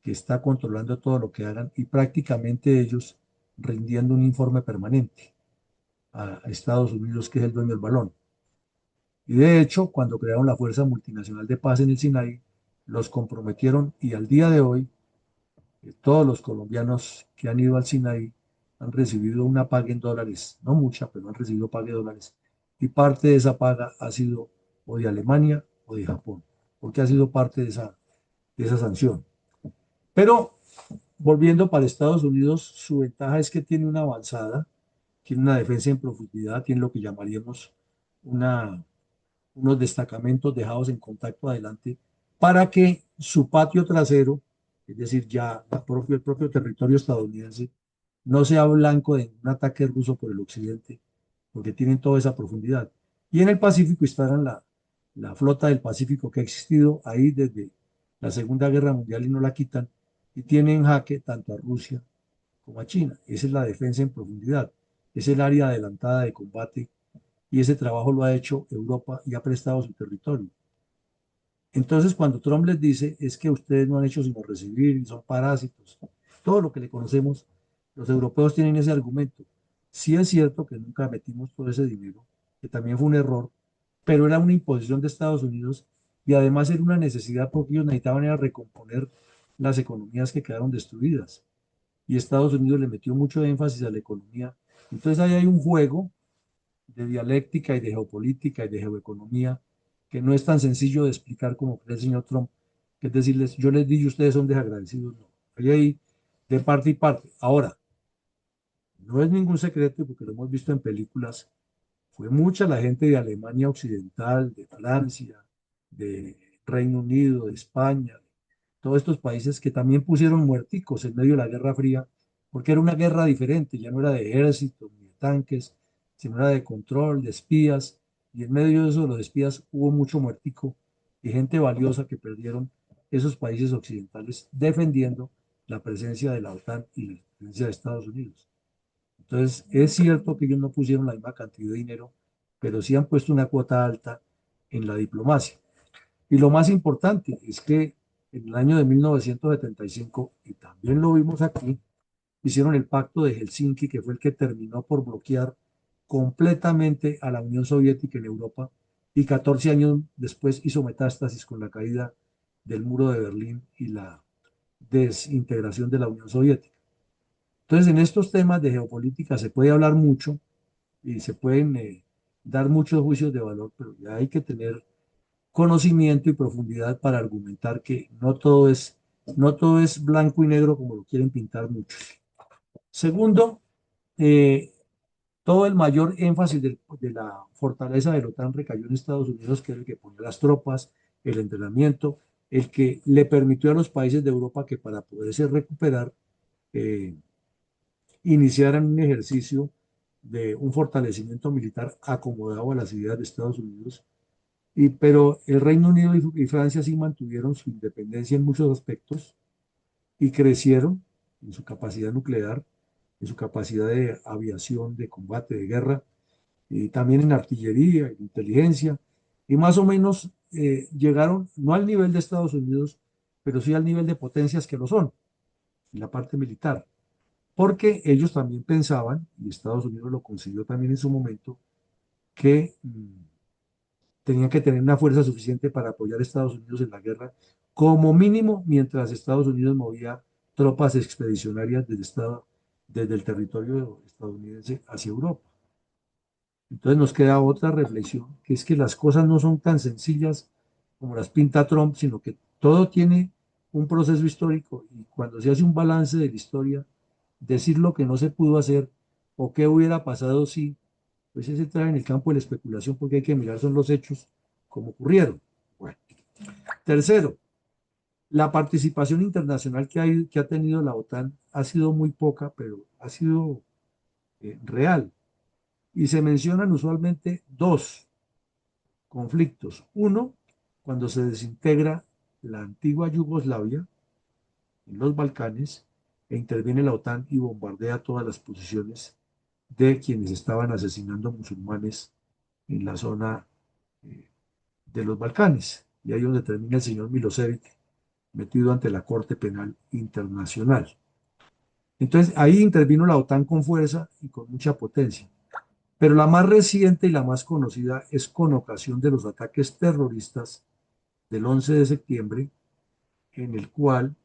que está controlando todo lo que hagan y prácticamente ellos rindiendo un informe permanente a Estados Unidos, que es el dueño del balón. Y de hecho, cuando crearon la Fuerza Multinacional de Paz en el Sinaí, los comprometieron y al día de hoy, todos los colombianos que han ido al Sinaí han recibido una paga en dólares, no mucha, pero han recibido paga de dólares. Y parte de esa paga ha sido o de Alemania o de Japón, porque ha sido parte de esa sanción. Pero volviendo para Estados Unidos, su ventaja es que tiene una avanzada, tiene una defensa en profundidad, tiene lo que llamaríamos una unos destacamentos dejados en contacto adelante para que su patio trasero, es decir, ya el propio territorio estadounidense, no sea blanco de un ataque ruso por el occidente, porque tienen toda esa profundidad. Y en el Pacífico instalan la flota del Pacífico que ha existido ahí desde la Segunda Guerra Mundial y no la quitan, y tienen en jaque tanto a Rusia como a China. Esa es la defensa en profundidad, es el área adelantada de combate y ese trabajo lo ha hecho Europa y ha prestado su territorio. Entonces, cuando Trump les dice es que ustedes no han hecho sino recibir y son parásitos, todo lo que le conocemos, los europeos tienen ese argumento. Sí es cierto que nunca metimos todo ese dinero, que también fue un error, pero era una imposición de Estados Unidos y además era una necesidad porque ellos necesitaban era recomponer las economías que quedaron destruidas. Y Estados Unidos le metió mucho énfasis a la economía. Entonces ahí hay un juego de dialéctica y de geopolítica y de geoeconomía, que no es tan sencillo de explicar como cree el señor Trump, que es decirles, yo les di y ustedes son desagradecidos. No, hay de parte y parte. Ahora, no es ningún secreto, porque lo hemos visto en películas, fue mucha la gente de Alemania Occidental, de Francia, de Reino Unido, de España, todos estos países que también pusieron muerticos en medio de la Guerra Fría, porque era una guerra diferente, ya no era de ejército ni de tanques, sino era de control, de espías, y en medio de eso de los espías hubo mucho muertico y gente valiosa que perdieron esos países occidentales defendiendo la presencia de la OTAN y la presencia de Estados Unidos. Entonces, es cierto que ellos no pusieron la misma cantidad de dinero, pero sí han puesto una cuota alta en la diplomacia. Y lo más importante es que en el año de 1975, y también lo vimos aquí, hicieron el Pacto de Helsinki, que fue el que terminó por bloquear completamente a la Unión Soviética en Europa, y 14 años después hizo metástasis con la caída del muro de Berlín y la desintegración de la Unión Soviética. Entonces, en estos temas de geopolítica se puede hablar mucho y se pueden dar muchos juicios de valor, pero ya hay que tener conocimiento y profundidad para argumentar que no todo es blanco y negro como lo quieren pintar muchos. Segundo, eh, todo el mayor énfasis de la fortaleza de la OTAN recayó en Estados Unidos, que es el que pone las tropas, el entrenamiento, el que le permitió a los países de Europa que para poderse recuperar eh, iniciaran un ejercicio de un fortalecimiento militar acomodado a las ideas de Estados Unidos. Pero el Reino Unido y Francia sí mantuvieron su independencia en muchos aspectos y crecieron en su capacidad nuclear, en su capacidad de aviación, de combate, de guerra, y también en artillería, en inteligencia, y más o menos llegaron no al nivel de Estados Unidos, pero sí al nivel de potencias que lo son, en la parte militar. porque ellos también pensaban, y Estados Unidos lo consiguió también en su momento, que tenían que tener una fuerza suficiente para apoyar a Estados Unidos en la guerra, como mínimo mientras Estados Unidos movía tropas expedicionarias desde el territorio estadounidense hacia Europa. Entonces nos queda otra reflexión, que es que las cosas no son tan sencillas como las pinta Trump, sino que todo tiene un proceso histórico y cuando se hace un balance de la historia, decir lo que no se pudo hacer o qué hubiera pasado si, pues ese trae en el campo de la especulación porque hay que mirar son los hechos como ocurrieron. Bueno. Tercero, la participación internacional que ha tenido la OTAN ha sido muy poca, pero ha sido real. Y se mencionan usualmente dos conflictos. Uno, cuando se desintegra la antigua Yugoslavia en los Balcanes e interviene la OTAN y bombardea todas las posiciones de quienes estaban asesinando musulmanes en la zona eh, de los Balcanes. Y ahí es donde termina el señor Milosevic metido ante la Corte Penal Internacional. Entonces ahí intervino la OTAN con fuerza y con mucha potencia. Pero la más reciente y la más conocida es con ocasión de los ataques terroristas del 11 de septiembre, en el cual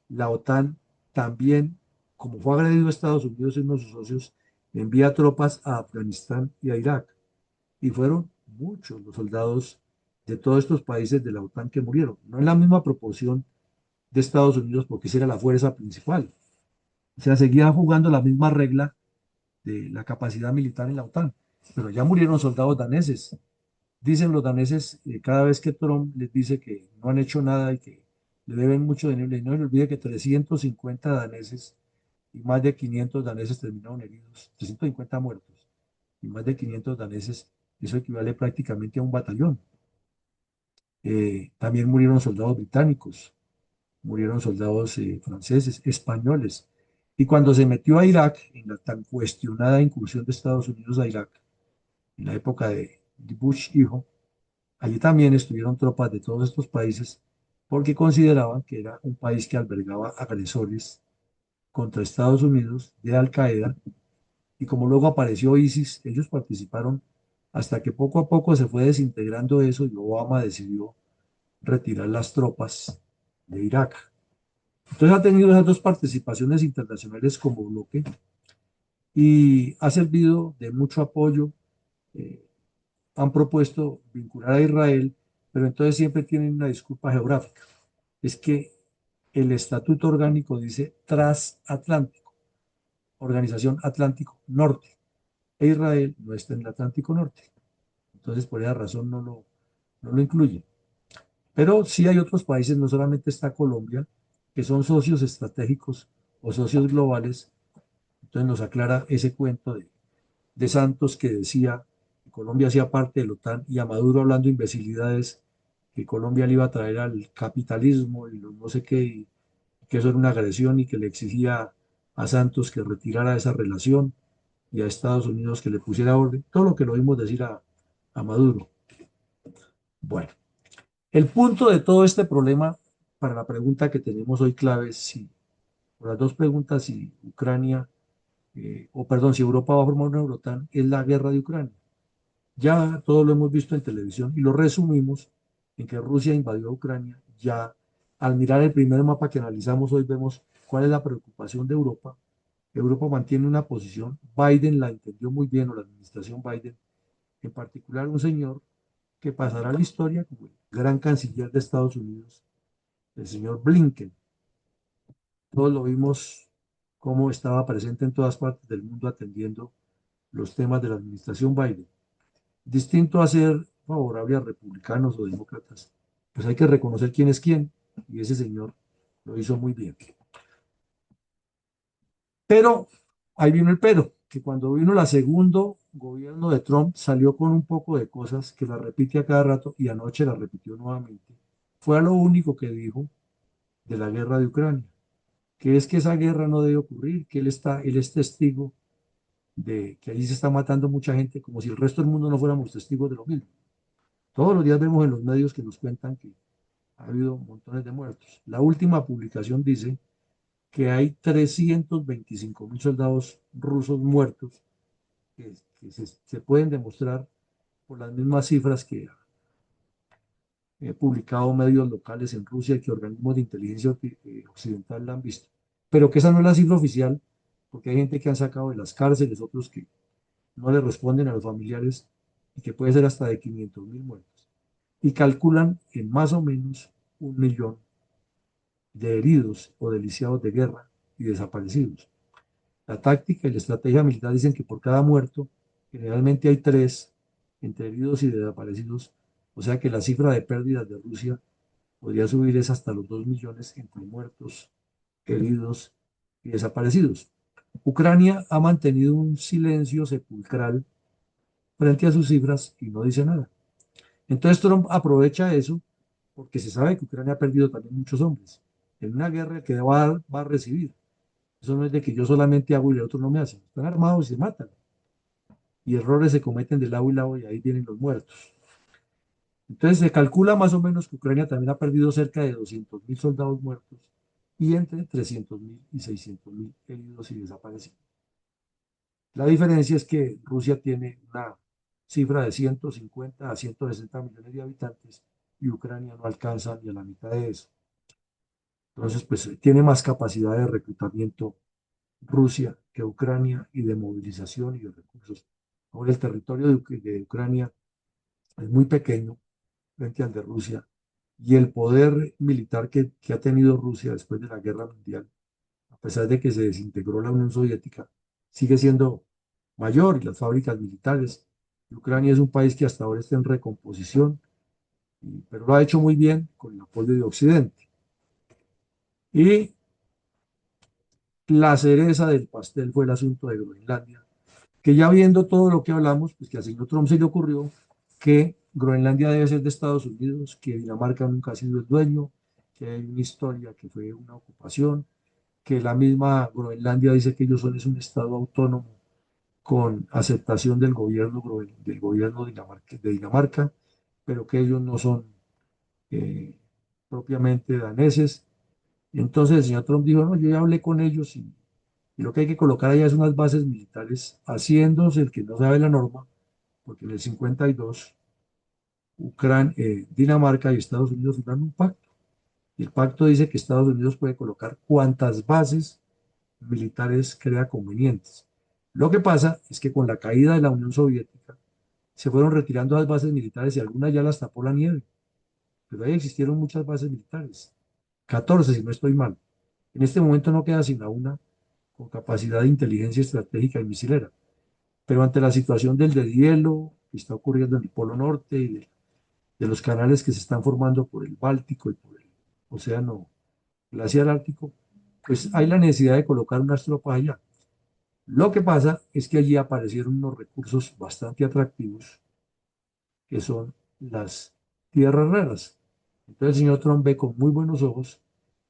la OTAN también, como fue agredido a Estados Unidos y uno de sus socios, envía tropas a Afganistán y a Irak. Y fueron muchos los soldados de todos estos países de la OTAN que murieron. No en la misma proporción de Estados Unidos, porque esa era la fuerza principal. O sea, seguía jugando la misma regla de la capacidad militar en la OTAN. Pero ya murieron soldados daneses. Dicen los daneses, cada vez que Trump les dice que no han hecho nada y que le deben mucho dinero, no se olvide que 350 daneses y más de 500 daneses terminaron heridos, 350 muertos y más de 500 daneses, eso equivale prácticamente a un batallón. También murieron soldados británicos, murieron soldados franceses, españoles. Y cuando se metió a Irak, en la tan cuestionada incursión de Estados Unidos a Irak, en la época de Bush hijo, allí también estuvieron tropas de todos estos países porque consideraban que era un país que albergaba agresores contra Estados Unidos de Al Qaeda y como luego apareció ISIS, ellos participaron hasta que poco a poco se fue desintegrando eso y Obama decidió retirar las tropas de Irak. Entonces ha tenido esas dos participaciones internacionales como bloque y ha servido de mucho apoyo. eh, Han propuesto vincular a Israel, pero entonces siempre tienen una disculpa geográfica. Es que el estatuto orgánico dice transatlántico, Organización Atlántico Norte, e Israel no está en el Atlántico Norte. Entonces, por esa razón no lo incluye. Pero sí hay otros países, no solamente está Colombia, que son socios estratégicos o socios globales. Entonces nos aclara ese cuento de Santos que decía que Colombia hacía parte de la OTAN y a Maduro hablando imbecilidades que Colombia le iba a traer al capitalismo y no sé qué, y que eso era una agresión y que le exigía a Santos que retirara esa relación y a Estados Unidos que le pusiera orden, todo lo que lo oímos decir a Maduro. Bueno, el punto de todo este problema para la pregunta que tenemos hoy clave es si, por las dos preguntas, si Ucrania, o perdón, si Europa va a formar una OTAN, es la guerra de Ucrania. Ya todo lo hemos visto en televisión y lo resumimos en que Rusia invadió Ucrania. Ya al mirar el primer mapa que analizamos hoy vemos cuál es la preocupación de Europa. Europa mantiene una posición, Biden la entendió muy bien, o la administración Biden, en particular un señor que pasará a la historia como el gran canciller de Estados Unidos, el señor Blinken. Todos lo vimos cómo estaba presente en todas partes del mundo atendiendo los temas de la administración Biden. Distinto a ser favorable a republicanos o demócratas, pues hay que reconocer quién es quién, y ese señor lo hizo muy bien. Pero ahí vino el pero, que cuando vino la segundo gobierno de Trump salió con un poco de cosas que la repite a cada rato y anoche la repitió nuevamente. Fue a lo único que dijo de la guerra de Ucrania, que es que esa guerra no debe ocurrir, que él es testigo de que allí se está matando mucha gente, como si el resto del mundo no fuéramos testigos de lo mismo. Todos los días vemos en los medios que nos cuentan que ha habido montones de muertos. La última publicación dice que hay 325.000 soldados rusos muertos que se pueden demostrar por las mismas cifras que he publicado medios locales en Rusia y que organismos de inteligencia occidental la han visto. Pero que esa no es la cifra oficial, porque hay gente que han sacado de las cárceles, otros que no le responden a los familiares y que puede ser hasta de 500.000 muertos. Y calculan en más o menos 1 millón de heridos o de lisiados de guerra y desaparecidos. La táctica y la estrategia militar dicen que por cada muerto, generalmente hay tres entre heridos y desaparecidos, o sea que la cifra de pérdidas de Rusia podría subir es hasta los 2 millones entre muertos, heridos y desaparecidos. Ucrania ha mantenido un silencio sepulcral frente a sus cifras y no dice nada. Entonces Trump aprovecha eso porque se sabe que Ucrania ha perdido también muchos hombres en una guerra que va a recibir. Eso no es de que yo solamente hago y el otro no me hace. Están armados y se matan. Y errores se cometen de lado y lado y ahí vienen los muertos. Entonces se calcula más o menos que Ucrania también ha perdido cerca de 200.000 soldados muertos y entre 300.000 y 600.000 heridos y desaparecidos. La diferencia es que Rusia tiene una cifra de 150 a 160 millones de habitantes y Ucrania no alcanza ni a la mitad de eso. Entonces, pues tiene más capacidad de reclutamiento Rusia que Ucrania y de movilización y de recursos. Ahora el territorio de Ucrania es muy pequeño frente al de Rusia y el poder militar que ha tenido Rusia después de la Guerra Mundial, a pesar de que se desintegró la Unión Soviética, sigue siendo mayor y las fábricas militares. Ucrania es un país que hasta ahora está en recomposición, pero lo ha hecho muy bien con el apoyo de Occidente. Y la cereza del pastel fue el asunto de Groenlandia, que ya viendo todo lo que hablamos, pues que al señor Trump se le ocurrió que Groenlandia debe ser de Estados Unidos, que Dinamarca nunca ha sido el dueño, que hay una historia que fue una ocupación, que la misma Groenlandia dice que ellos son es un estado autónomo con aceptación del gobierno de Dinamarca, pero que ellos no son eh, propiamente daneses. Entonces el señor Trump dijo, no, yo ya hablé con ellos y lo que hay que colocar allá es unas bases militares, haciéndose el que no sabe la norma, porque en el 52 Dinamarca y Estados Unidos firman un pacto. Y el pacto dice que Estados Unidos puede colocar cuantas bases militares crea convenientes. Lo que pasa es que con la caída de la Unión Soviética se fueron retirando las bases militares y algunas ya las tapó la nieve, pero ahí existieron muchas bases militares, 14 si no estoy mal. En este momento no queda sino una con capacidad de inteligencia estratégica y misilera, pero ante la situación del deshielo que está ocurriendo en el Polo Norte y de los canales que se están formando por el Báltico y por el Océano Glaciar Ártico, pues hay la necesidad de colocar unas tropas allá. Lo que pasa es que allí aparecieron unos recursos bastante atractivos, que son las tierras raras. Entonces el señor Trump ve con muy buenos ojos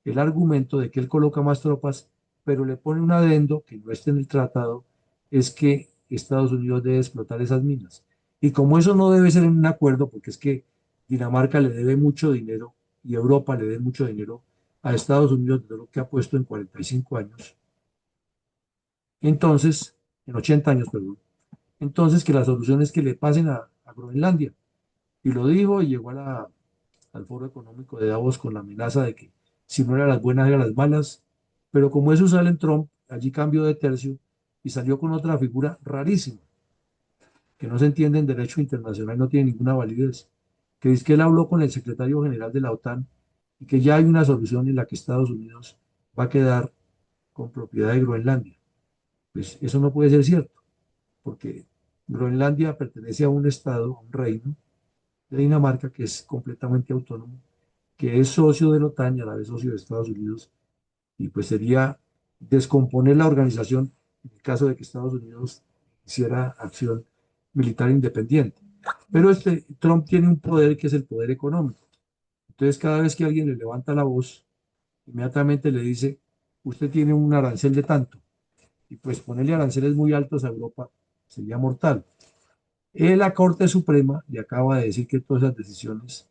el argumento de que él coloca más tropas, pero le pone un adendo que no está en el tratado, es que Estados Unidos debe explotar esas minas. Y como eso no debe ser en un acuerdo, porque es que Dinamarca le debe mucho dinero y Europa le debe mucho dinero a Estados Unidos de lo que ha puesto en 45 años, entonces, en 80 años, perdón, entonces que la solución es que le pasen a Groenlandia. Y lo dijo y llegó al Foro Económico de Davos con la amenaza de que si no eran las buenas eran las malas, pero como eso sale en Trump, allí cambió de tercio y salió con otra figura rarísima, que no se entiende en derecho internacional, no tiene ninguna validez, que dice que él habló con el secretario general de la OTAN y que ya hay una solución en la que Estados Unidos va a quedar con propiedad de Groenlandia. Pues eso no puede ser cierto, porque Groenlandia pertenece a un estado, a un reino de Dinamarca que es completamente autónomo, que es socio de la OTAN y a la vez socio de Estados Unidos, y pues sería descomponer la organización en el caso de que Estados Unidos hiciera acción militar independiente. Pero Trump tiene un poder que es el poder económico. Entonces, cada vez que alguien le levanta la voz, inmediatamente le dice, usted tiene un arancel de tanto, y pues ponerle aranceles muy altos a Europa sería mortal. La Corte Suprema le acaba de decir que todas esas decisiones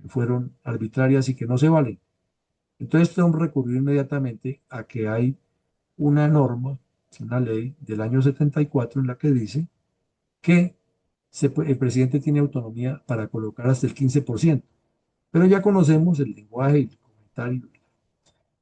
fueron arbitrarias y que no se valen. Entonces Trump recurrió inmediatamente a que hay una norma, una ley del año 74 en la que dice que el presidente tiene autonomía para colocar hasta el 15%. Pero ya conocemos el lenguaje y el comentario,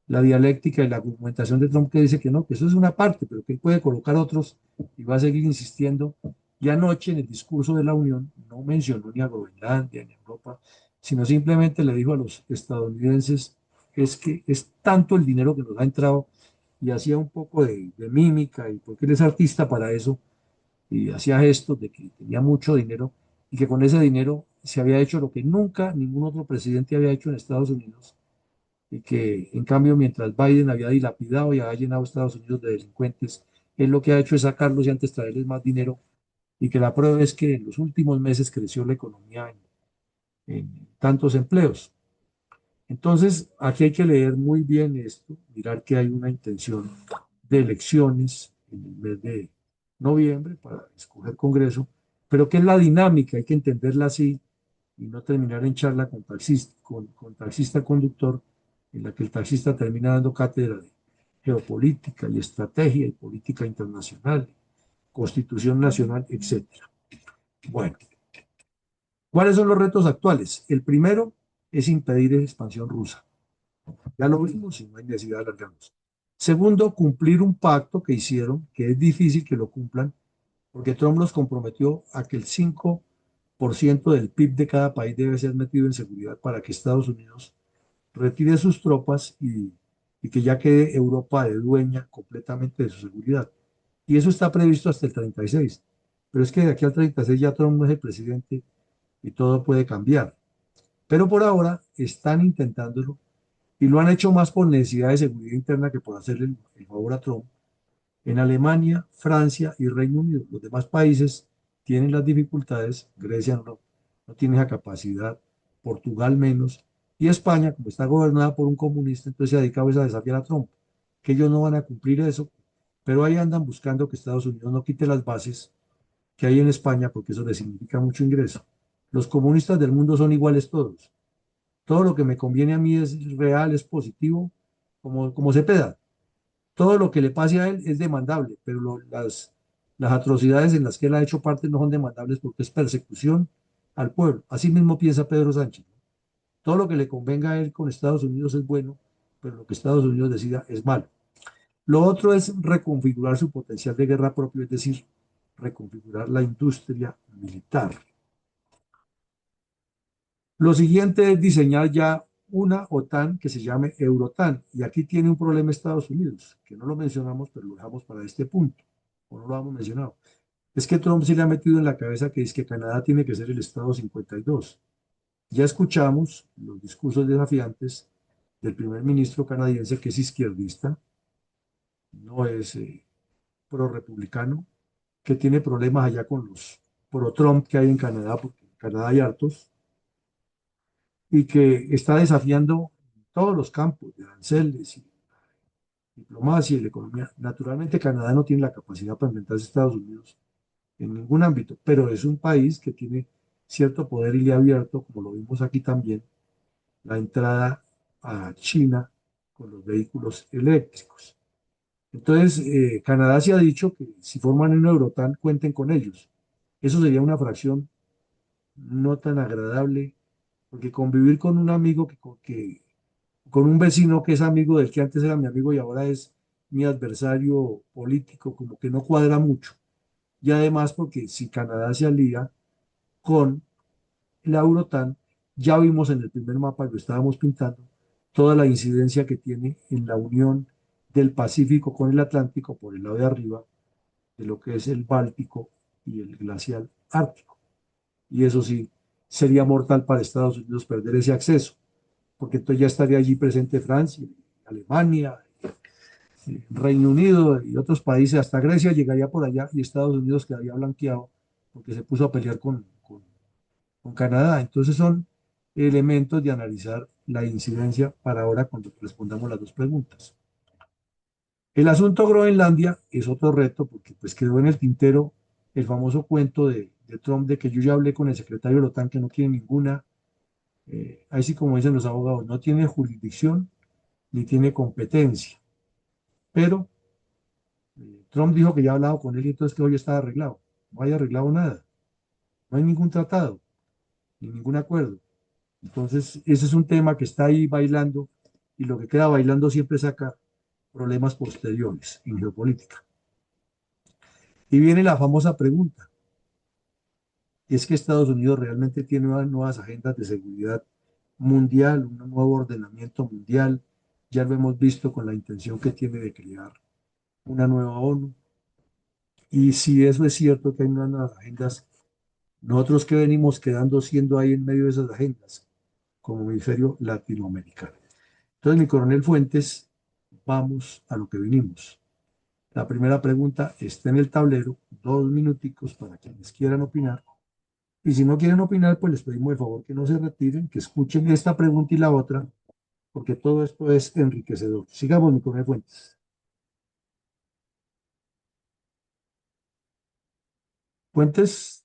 la dialéctica y la argumentación de Trump que dice que no, que eso es una parte, pero que él puede colocar otros y va a seguir insistiendo. Y anoche en el discurso de la Unión no mencionó ni a Groenlandia ni a Europa, sino simplemente le dijo a los estadounidenses es que es tanto el dinero que nos ha entrado y hacía un poco de mímica y porque él es artista para eso y hacía gestos de que tenía mucho dinero y que con ese dinero se había hecho lo que nunca ningún otro presidente había hecho en Estados Unidos y que en cambio mientras Biden había dilapidado y había llenado a Estados Unidos de delincuentes, él lo que ha hecho es sacarlos y antes traerles más dinero y que la prueba es que en los últimos meses creció la economía en tantos empleos. Entonces, aquí hay que leer muy bien esto, mirar que hay una intención de elecciones en el mes de noviembre para escoger Congreso, pero que es la dinámica, hay que entenderla así y no terminar en charla con taxista conductor, en la que el taxista termina dando cátedra de geopolítica y estrategia y política internacional, constitución nacional, etcétera. Bueno, ¿cuáles son los retos actuales? El primero es impedir la expansión rusa. Ya lo vimos y no hay necesidad de alargarnos. Segundo, cumplir un pacto que hicieron, que es difícil que lo cumplan, porque Trump los comprometió a que el 5% del PIB de cada país debe ser metido en seguridad para que Estados Unidos retire sus tropas y que ya quede Europa de dueña completamente de su seguridad. Y eso está previsto hasta el 36. Pero es que de aquí al 36 ya Trump no es el presidente y todo puede cambiar. Pero por ahora están intentándolo y lo han hecho más por necesidad de seguridad interna que por hacerle el favor a Trump. En Alemania, Francia y Reino Unido, los demás países tienen las dificultades, Grecia no tiene esa capacidad, Portugal menos, y España, como está gobernada por un comunista, entonces se ha dedicado a desafiar a Trump, que ellos no van a cumplir eso, pero ahí andan buscando que Estados Unidos no quite las bases que hay en España, porque eso les significa mucho ingreso. Los comunistas del mundo son iguales todos. Todo lo que me conviene a mí es real, es positivo, como Cepeda. Todo lo que le pase a él es demandable, pero las atrocidades en las que él ha hecho parte no son demandables porque es persecución al pueblo. Así mismo piensa Pedro Sánchez. Todo lo que le convenga a él con Estados Unidos es bueno, pero lo que Estados Unidos decida es malo. Lo otro es reconfigurar su potencial de guerra propio, es decir, reconfigurar la industria militar. Lo siguiente es diseñar ya una OTAN que se llame Eurotan. Y aquí tiene un problema Estados Unidos, que no lo mencionamos, pero lo dejamos para este punto, o no lo hemos mencionado. Es que Trump se le ha metido en la cabeza que es que Canadá tiene que ser el Estado 52. Ya escuchamos los discursos desafiantes del primer ministro canadiense, que es izquierdista, no es pro-republicano, que tiene problemas allá con los pro-Trump que hay en Canadá, porque en Canadá hay hartos, y que está desafiando todos los campos de aranceles y diplomacia y la economía. Naturalmente, Canadá no tiene la capacidad para enfrentarse a Estados Unidos en ningún ámbito, pero es un país que tiene cierto poder y le ha abierto, como lo vimos aquí también, la entrada a China con los vehículos eléctricos. Entonces, Canadá se ha dicho que si forman una Eurotan, cuenten con ellos. Eso sería una fracción no tan agradable, porque convivir con un amigo con un vecino que es amigo del que antes era mi amigo y ahora es mi adversario político, como que no cuadra mucho. Y además porque si Canadá se alía con la Eurotan, ya vimos en el primer mapa, lo estábamos pintando, toda la incidencia que tiene en la unión del Pacífico con el Atlántico por el lado de arriba, de lo que es el Báltico y el glacial Ártico. Y eso sí, sería mortal para Estados Unidos perder ese acceso, porque entonces ya estaría allí presente Francia, Alemania, Reino Unido y otros países, hasta Grecia llegaría por allá y Estados Unidos quedaría blanqueado porque se puso a pelear con Canadá. Entonces son elementos de analizar la incidencia para ahora cuando respondamos las dos preguntas. El asunto Groenlandia es otro reto porque pues quedó en el tintero el famoso cuento de Trump de que yo ya hablé con el secretario de la OTAN que no tiene ninguna, ahí sí como dicen los abogados, no tiene jurisdicción ni tiene competencia. Pero Trump dijo que ya ha hablado con él y entonces que hoy está arreglado. No hay arreglado nada, no hay ningún tratado, ni ningún acuerdo. Entonces, ese es un tema que está ahí bailando y lo que queda bailando siempre saca problemas posteriores en geopolítica. Y viene la famosa pregunta, ¿es que Estados Unidos realmente tiene nuevas agendas de seguridad mundial, un nuevo ordenamiento mundial? Ya lo hemos visto con la intención que tiene de crear una nueva ONU. Y si eso es cierto que hay unas nuevas agendas, nosotros que venimos quedando siendo ahí en medio de esas agendas, como hemisferio latinoamericano. Entonces, mi coronel Fuentes, vamos a lo que vinimos. La primera pregunta está en el tablero, 2 minuticos para quienes quieran opinar. Y si no quieren opinar, pues les pedimos de favor que no se retiren, que escuchen esta pregunta y la otra, porque todo esto es enriquecedor. Sigamos, mi coronel Fuentes. Fuentes,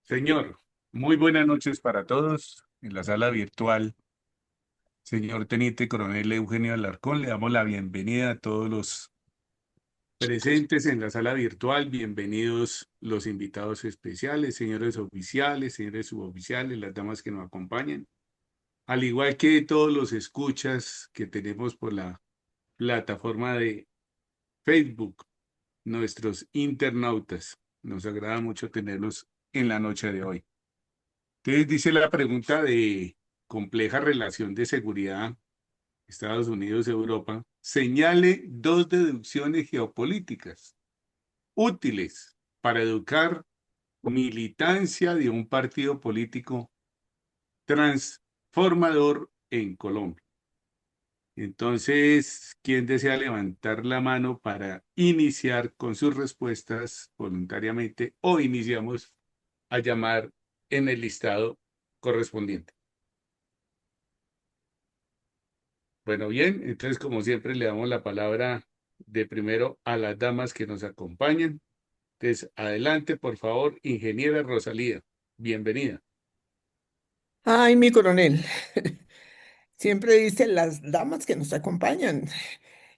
Señor, muy buenas noches para todos en la sala virtual. Señor Teniente Coronel Eugenio Alarcón, le damos la bienvenida a todos los presentes en la sala virtual. Bienvenidos los invitados especiales, señores oficiales, señores suboficiales, las damas que nos acompañan, al igual que todos los escuchas que tenemos por la plataforma de Facebook, nuestros internautas. Nos agrada mucho tenerlos en la noche de hoy. Entonces dice la pregunta de compleja relación de seguridad Estados Unidos-Europa, señale dos deducciones geopolíticas útiles para educar militancia de un partido político transformador en Colombia. Entonces, ¿quién desea levantar la mano para iniciar con sus respuestas voluntariamente o iniciamos a llamar en el listado correspondiente? Bueno, bien, entonces como siempre le damos la palabra de primero a las damas que nos acompañan. Entonces, adelante, por favor, ingeniera Rosalía. Bienvenida. Ay, mi coronel, siempre dicen las damas que nos acompañan.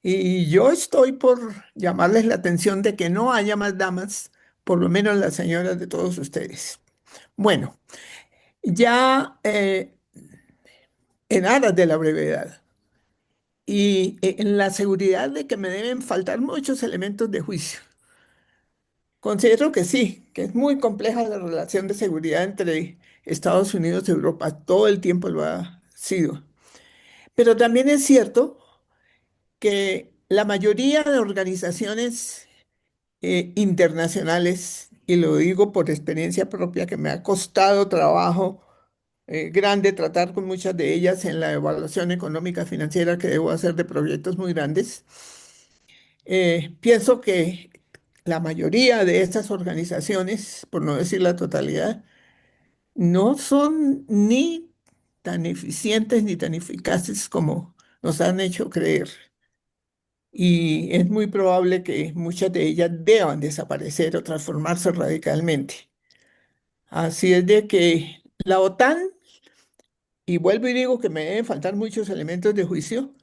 Y yo estoy por llamarles la atención de que no haya más damas, por lo menos las señoras de todos ustedes. Bueno, ya en aras de la brevedad y en la seguridad de que me deben faltar muchos elementos de juicio, considero que sí, que es muy compleja la relación de seguridad entre Estados Unidos y Europa. Todo el tiempo lo ha sido. Pero también es cierto que la mayoría de organizaciones internacionales, y lo digo por experiencia propia, que me ha costado trabajo grande tratar con muchas de ellas en la evaluación económica financiera que debo hacer de proyectos muy grandes, pienso que la mayoría de estas organizaciones, por no decir la totalidad, no son ni tan eficientes ni tan eficaces como nos han hecho creer. Y es muy probable que muchas de ellas deban desaparecer o transformarse radicalmente. Así es de que la OTAN, y vuelvo y digo que me deben faltar muchos elementos de juicio,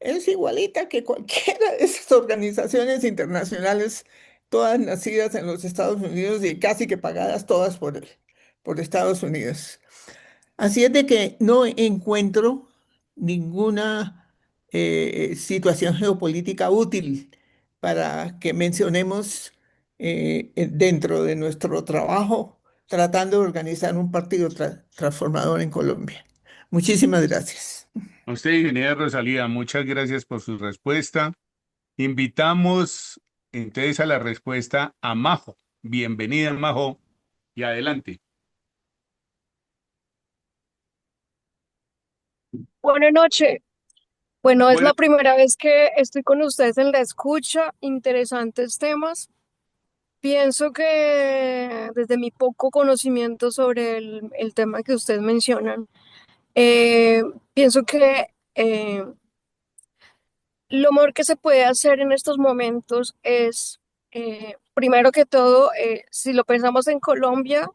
es igualita que cualquiera de esas organizaciones internacionales, todas nacidas en los Estados Unidos y casi que pagadas todas por Estados Unidos. Así es de que no encuentro ninguna situación geopolítica útil para que mencionemos dentro de nuestro trabajo tratando de organizar un partido transformador en Colombia. Muchísimas gracias. A usted, ingeniera Rosalía, muchas gracias por su respuesta. Invitamos entonces a la respuesta a Majo. Bienvenida, Majo, y adelante. Buenas noches. Bueno, es Bueno, la primera vez que estoy con ustedes en la escucha. Interesantes temas. Pienso que desde mi poco conocimiento sobre el tema que ustedes mencionan, eh, pienso que lo mejor que se puede hacer en estos momentos es, primero que todo, si lo pensamos en Colombia,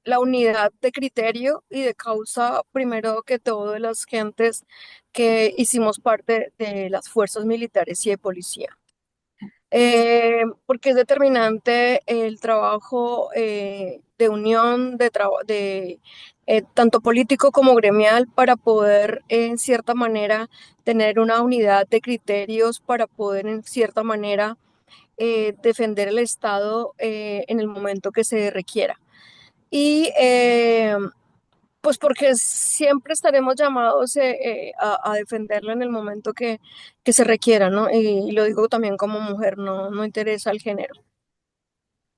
la unidad de criterio y de causa, primero que todo, de las gentes que hicimos parte de las fuerzas militares y de policía. Porque es determinante el trabajo de unión, tanto político como gremial, para poder, en cierta manera, tener una unidad de criterios, para poder, en cierta manera, defender el Estado en el momento que se requiera. Y pues porque siempre estaremos llamados a defenderlo en el momento que se requiera, ¿no? Y lo digo también como mujer, no interesa el género.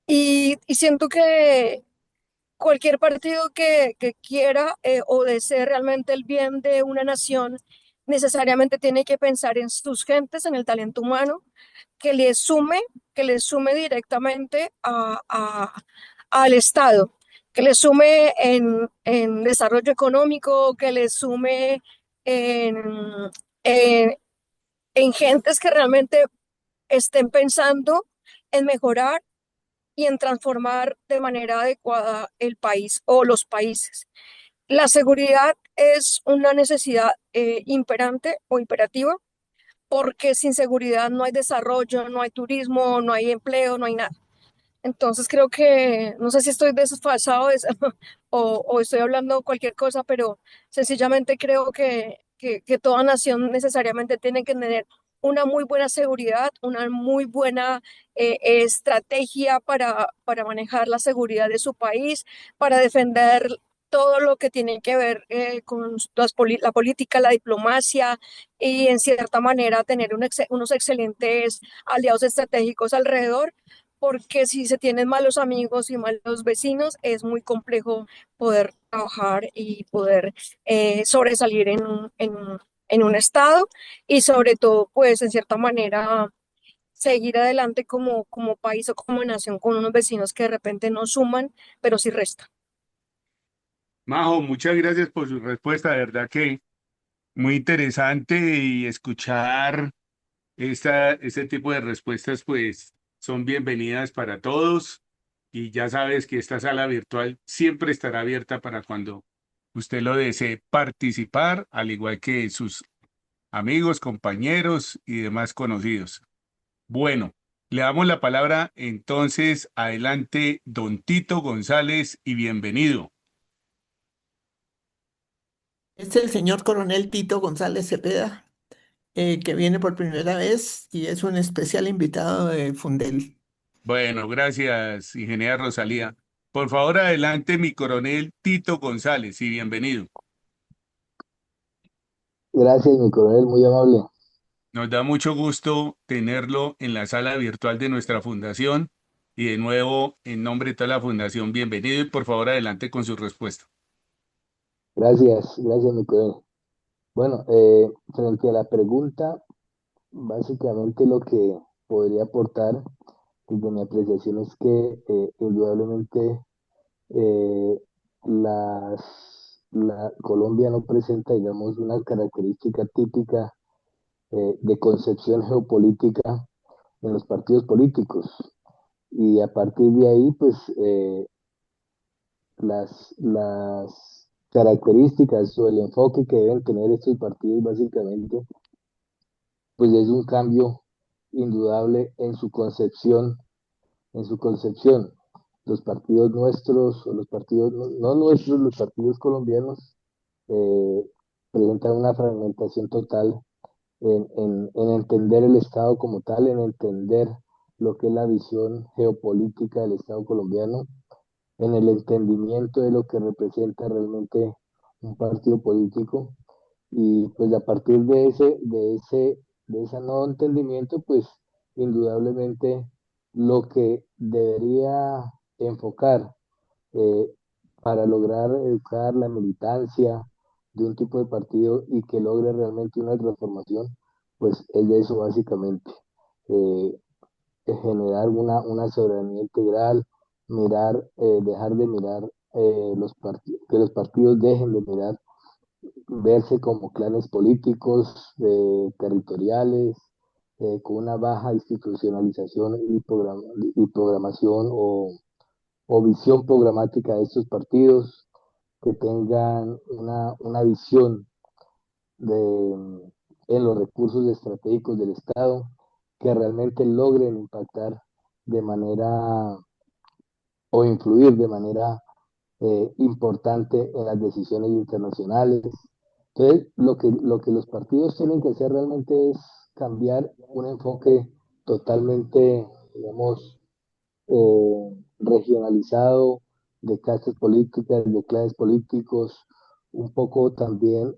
Y siento que cualquier partido que quiera o desee realmente el bien de una nación, necesariamente tiene que pensar en sus gentes, en el talento humano, que le sume, que le sume directamente al Estado, que le sume en desarrollo económico, que le sume en, en, en gentes que realmente estén pensando en mejorar y en transformar de manera adecuada el país o los países. La seguridad es una necesidad imperante o imperativa, porque sin seguridad no hay desarrollo, no hay turismo, no hay empleo, no hay nada. Entonces creo que, no sé si estoy desfasado o estoy hablando cualquier cosa, pero sencillamente creo que toda nación necesariamente tiene que tener una muy buena seguridad, una muy buena estrategia para manejar la seguridad de su país, para defender todo lo que tiene que ver con la política, la diplomacia y en cierta manera tener unos excelentes aliados estratégicos alrededor, porque si se tienen malos amigos y malos vecinos, es muy complejo poder trabajar y poder sobresalir en un estado y sobre todo, pues, en cierta manera, seguir adelante como país o como nación con unos vecinos que de repente no suman, pero sí restan. Majo, muchas gracias por su respuesta, de verdad que muy interesante y escuchar este tipo de respuestas pues son bienvenidas para todos y ya sabes que esta sala virtual siempre estará abierta para cuando usted lo desee participar, al igual que sus amigos, compañeros y demás conocidos. Bueno, le damos la palabra entonces, adelante, don Tito González y bienvenido. Es el señor coronel Tito González Cepeda, que viene por primera vez y es un especial invitado de Fundel. Bueno, gracias, ingeniera Rosalía. Por favor, adelante, mi coronel Tito González y bienvenido. Gracias, mi coronel, muy amable. Nos da mucho gusto tenerlo en la sala virtual de nuestra fundación y de nuevo, en nombre de toda la fundación, bienvenido y por favor, adelante con su respuesta. Gracias, mi coronel. Bueno, frente a la pregunta, básicamente lo que podría aportar desde mi apreciación es que indudablemente eh, la Colombia no presenta, digamos, una característica típica de concepción geopolítica en los partidos políticos. Y a partir de ahí, pues las características o el enfoque que deben tener estos partidos básicamente, pues es un cambio indudable en su concepción. Los partidos nuestros o los partidos no nuestros, los partidos colombianos eh, presentan una fragmentación total en entender el Estado como tal, en entender lo que es la visión geopolítica del Estado colombiano, en el entendimiento de lo que representa realmente un partido político. Y pues a partir de ese nuevo entendimiento, pues indudablemente lo que debería enfocar eh, para lograr educar la militancia de un tipo de partido y que logre realmente una transformación, pues es de eso básicamente. Eh, Generar una soberanía integral, dejar de mirar que los partidos dejen de mirar, verse como clanes políticos, territoriales, con una baja institucionalización y programación o visión programática de estos partidos, que tengan una visión en los recursos estratégicos del Estado, que realmente logren impactar de manera o influir de manera importante en las decisiones internacionales. Entonces, lo que los partidos tienen que hacer realmente es cambiar un enfoque totalmente, digamos, regionalizado, de castas políticas, de clases políticos, un poco también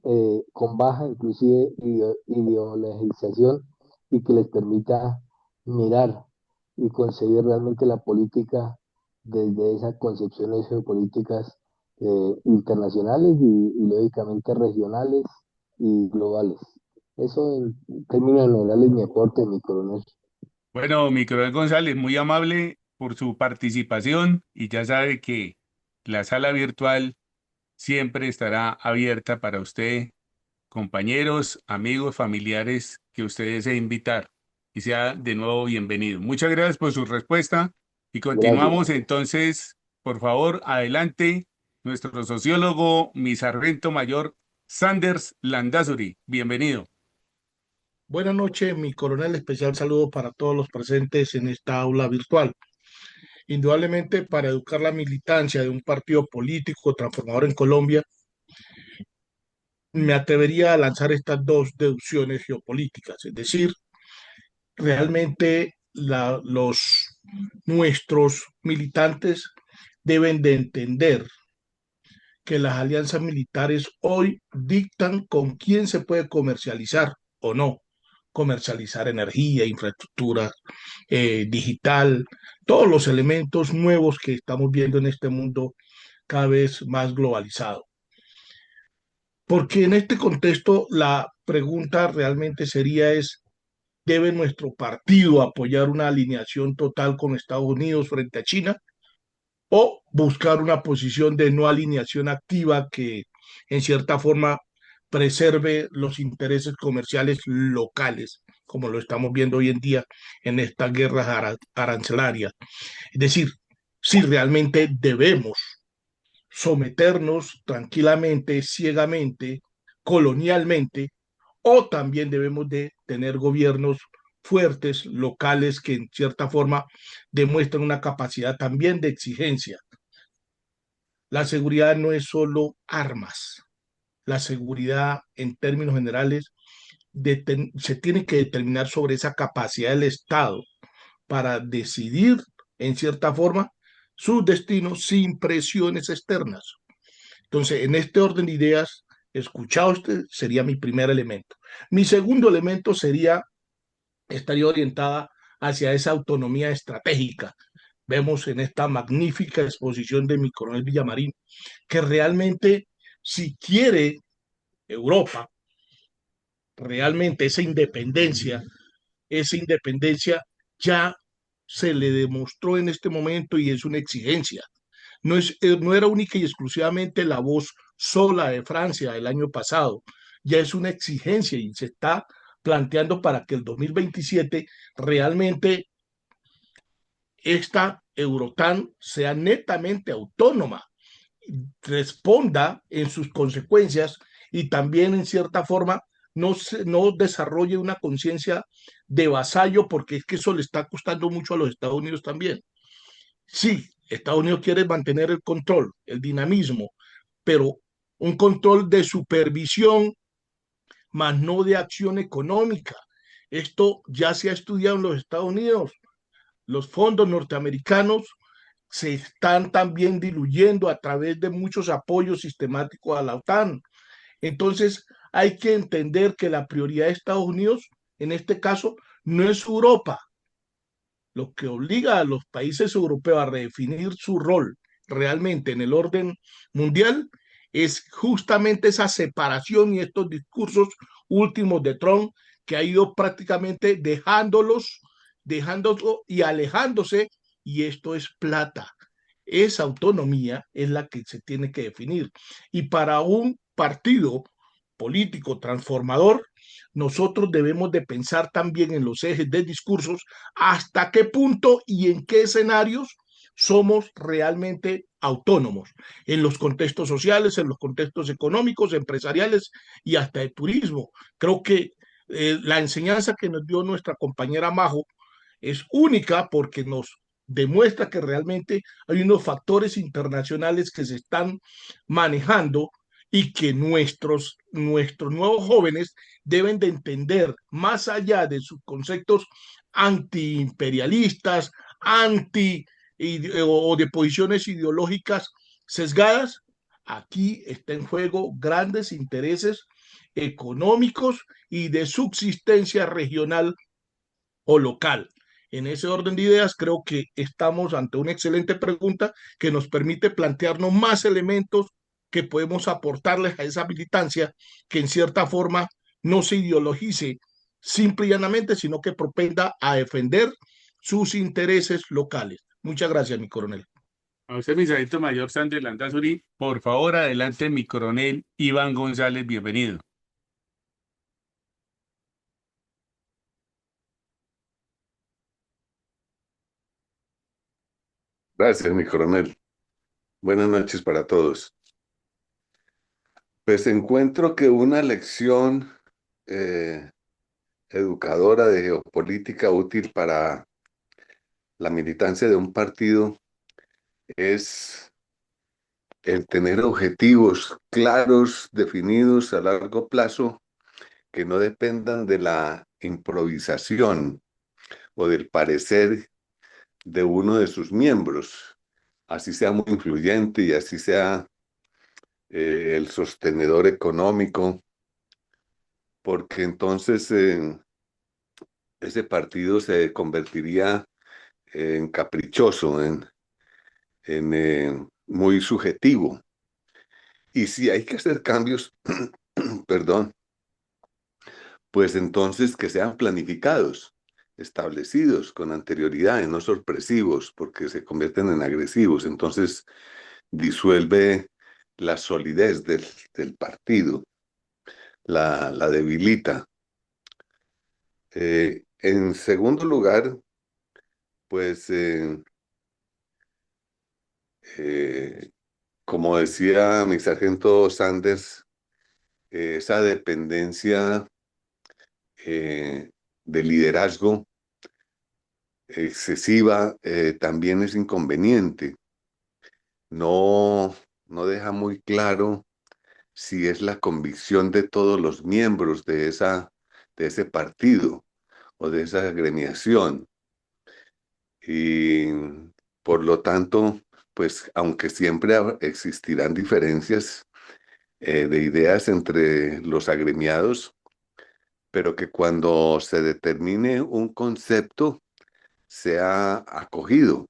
con baja inclusive ideologización, y que les permita mirar y concebir realmente la política desde esas concepciones geopolíticas internacionales y lógicamente regionales y globales. Eso en términos generales mi aporte, mi coronel. Bueno, mi coronel González, muy amable por su participación y ya sabe que la sala virtual siempre estará abierta para usted, compañeros, amigos, familiares que usted desee invitar y sea de nuevo bienvenido. Muchas gracias por su respuesta y Gracias. continuamos entonces, por favor, adelante, nuestro sociólogo, mi sargento mayor, Sanders Landazuri. Bienvenido. Buenas noches, mi coronel. Especial saludo para todos los presentes en esta aula virtual. Indudablemente, para educar la militancia de un partido político transformador en Colombia, me atrevería a lanzar estas dos deducciones geopolíticas. Es decir, realmente nuestros militantes deben de entender que las alianzas militares hoy dictan con quién se puede comercializar o no. Comercializar energía, infraestructura digital, todos los elementos nuevos que estamos viendo en este mundo cada vez más globalizado. Porque en este contexto la pregunta realmente sería ¿debe nuestro partido apoyar una alineación total con Estados Unidos frente a China o buscar una posición de no alineación activa que en cierta forma preserve los intereses comerciales locales, como lo estamos viendo hoy en día en estas guerras arancelarias? Es decir, si realmente debemos someternos tranquilamente, ciegamente, colonialmente, o también debemos de tener gobiernos fuertes, locales, que en cierta forma demuestran una capacidad también de exigencia. La seguridad no es solo armas. La seguridad, en términos generales, se tiene que determinar sobre esa capacidad del Estado para decidir, en cierta forma, su destino sin presiones externas. Entonces, en este orden de ideas, escuchado usted, sería mi primer elemento. Mi segundo elemento estaría orientada hacia esa autonomía estratégica. Vemos en esta magnífica exposición de mi coronel Villamarín que realmente, si quiere Europa realmente esa independencia ya se le demostró en este momento y es una exigencia. No era única y exclusivamente la voz sola de Francia el año pasado, ya es una exigencia y se está planteando para que el 2027 realmente esta Eurotan sea netamente autónoma, responda en sus consecuencias y también en cierta forma no desarrolle una conciencia de vasallo, porque es que eso le está costando mucho a los Estados Unidos también. Sí, Estados Unidos quiere mantener el control, el dinamismo, pero un control de supervisión, más no de acción económica. Esto ya se ha estudiado en los Estados Unidos. Los fondos norteamericanos se están también diluyendo a través de muchos apoyos sistemáticos a la OTAN. Entonces, hay que entender que la prioridad de Estados Unidos, en este caso, no es Europa. Lo que obliga a los países europeos a redefinir su rol realmente en el orden mundial es justamente esa separación y estos discursos últimos de Trump, que ha ido prácticamente dejándolo y alejándose, y esto es plata. Esa autonomía es la que se tiene que definir. Y para un partido político transformador, nosotros debemos de pensar también en los ejes de discursos, hasta qué punto y en qué escenarios somos realmente autónomos en los contextos sociales, en los contextos económicos, empresariales y hasta de turismo. Creo que la enseñanza que nos dio nuestra compañera Majo es única porque nos demuestra que realmente hay unos factores internacionales que se están manejando y que nuestros nuevos jóvenes deben de entender más allá de sus conceptos antiimperialistas, anti o de posiciones ideológicas sesgadas. Aquí está en juego grandes intereses económicos y de subsistencia regional o local. En ese orden de ideas, creo que estamos ante una excelente pregunta que nos permite plantearnos más elementos que podemos aportarles a esa militancia que en cierta forma no se ideologice simple y llanamente, sino que propenda a defender sus intereses locales. Muchas gracias, mi coronel. A usted, mi sargento mayor Sandro Landazuri, por favor, adelante, mi coronel Iván González, bienvenido. Gracias, mi coronel. Buenas noches para todos. Pues encuentro que una lección educadora de geopolítica útil para la militancia de un partido es el tener objetivos claros, definidos a largo plazo, que no dependan de la improvisación o del parecer de uno de sus miembros, así sea muy influyente y así sea el sostenedor económico, porque entonces ese partido se convertiría en caprichoso, en muy subjetivo. Y si hay que hacer cambios, perdón, pues entonces que sean planificados, establecidos con anterioridad y no sorpresivos, porque se convierten en agresivos. Entonces disuelve la solidez del partido, la debilita. En segundo lugar, pues, como decía mi sargento Sanders, esa dependencia de liderazgo excesiva también es inconveniente. No, no deja muy claro si es la convicción de todos los miembros de ese partido o de esa agremiación. Y por lo tanto, pues aunque siempre existirán diferencias de ideas entre los agremiados, pero que cuando se determine un concepto sea acogido,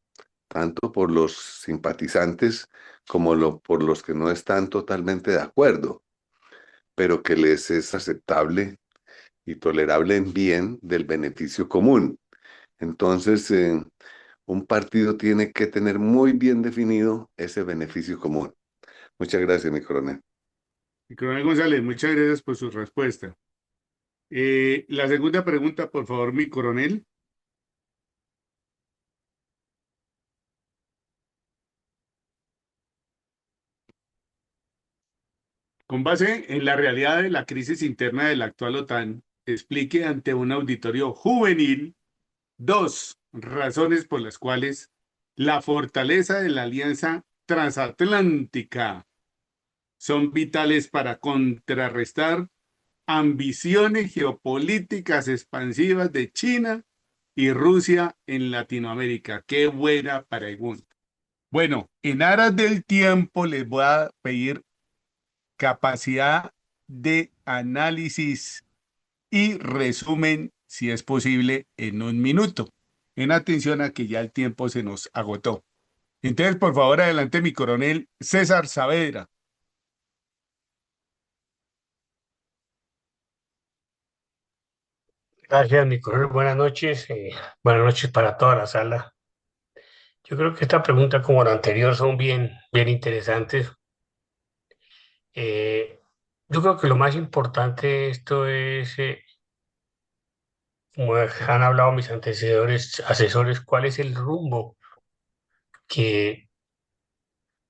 tanto por los simpatizantes como por los que no están totalmente de acuerdo, pero que les es aceptable y tolerable en bien del beneficio común. Entonces, un partido tiene que tener muy bien definido ese beneficio común. Muchas gracias, mi coronel. Mi coronel González, muchas gracias por su respuesta. La segunda pregunta, por favor, mi coronel. Con base en la realidad de la crisis interna de la actual OTAN, explique ante un auditorio juvenil dos razones por las cuales la fortaleza de la alianza transatlántica son vitales para contrarrestar ambiciones geopolíticas expansivas de China y Rusia en Latinoamérica. Qué buena pregunta. Bueno, en aras del tiempo les voy a pedir capacidad de análisis y resumen, si es posible, en un minuto. En atención a que ya el tiempo se nos agotó. Entonces, por favor, adelante mi coronel César Saavedra. Gracias, mi coronel. Buenas noches. Buenas noches para toda la sala. Yo creo que esta pregunta, como la anterior, son bien interesantes. Eh, yo creo que lo más importante de esto es, como han hablado mis antecedores, asesores, cuál es el rumbo que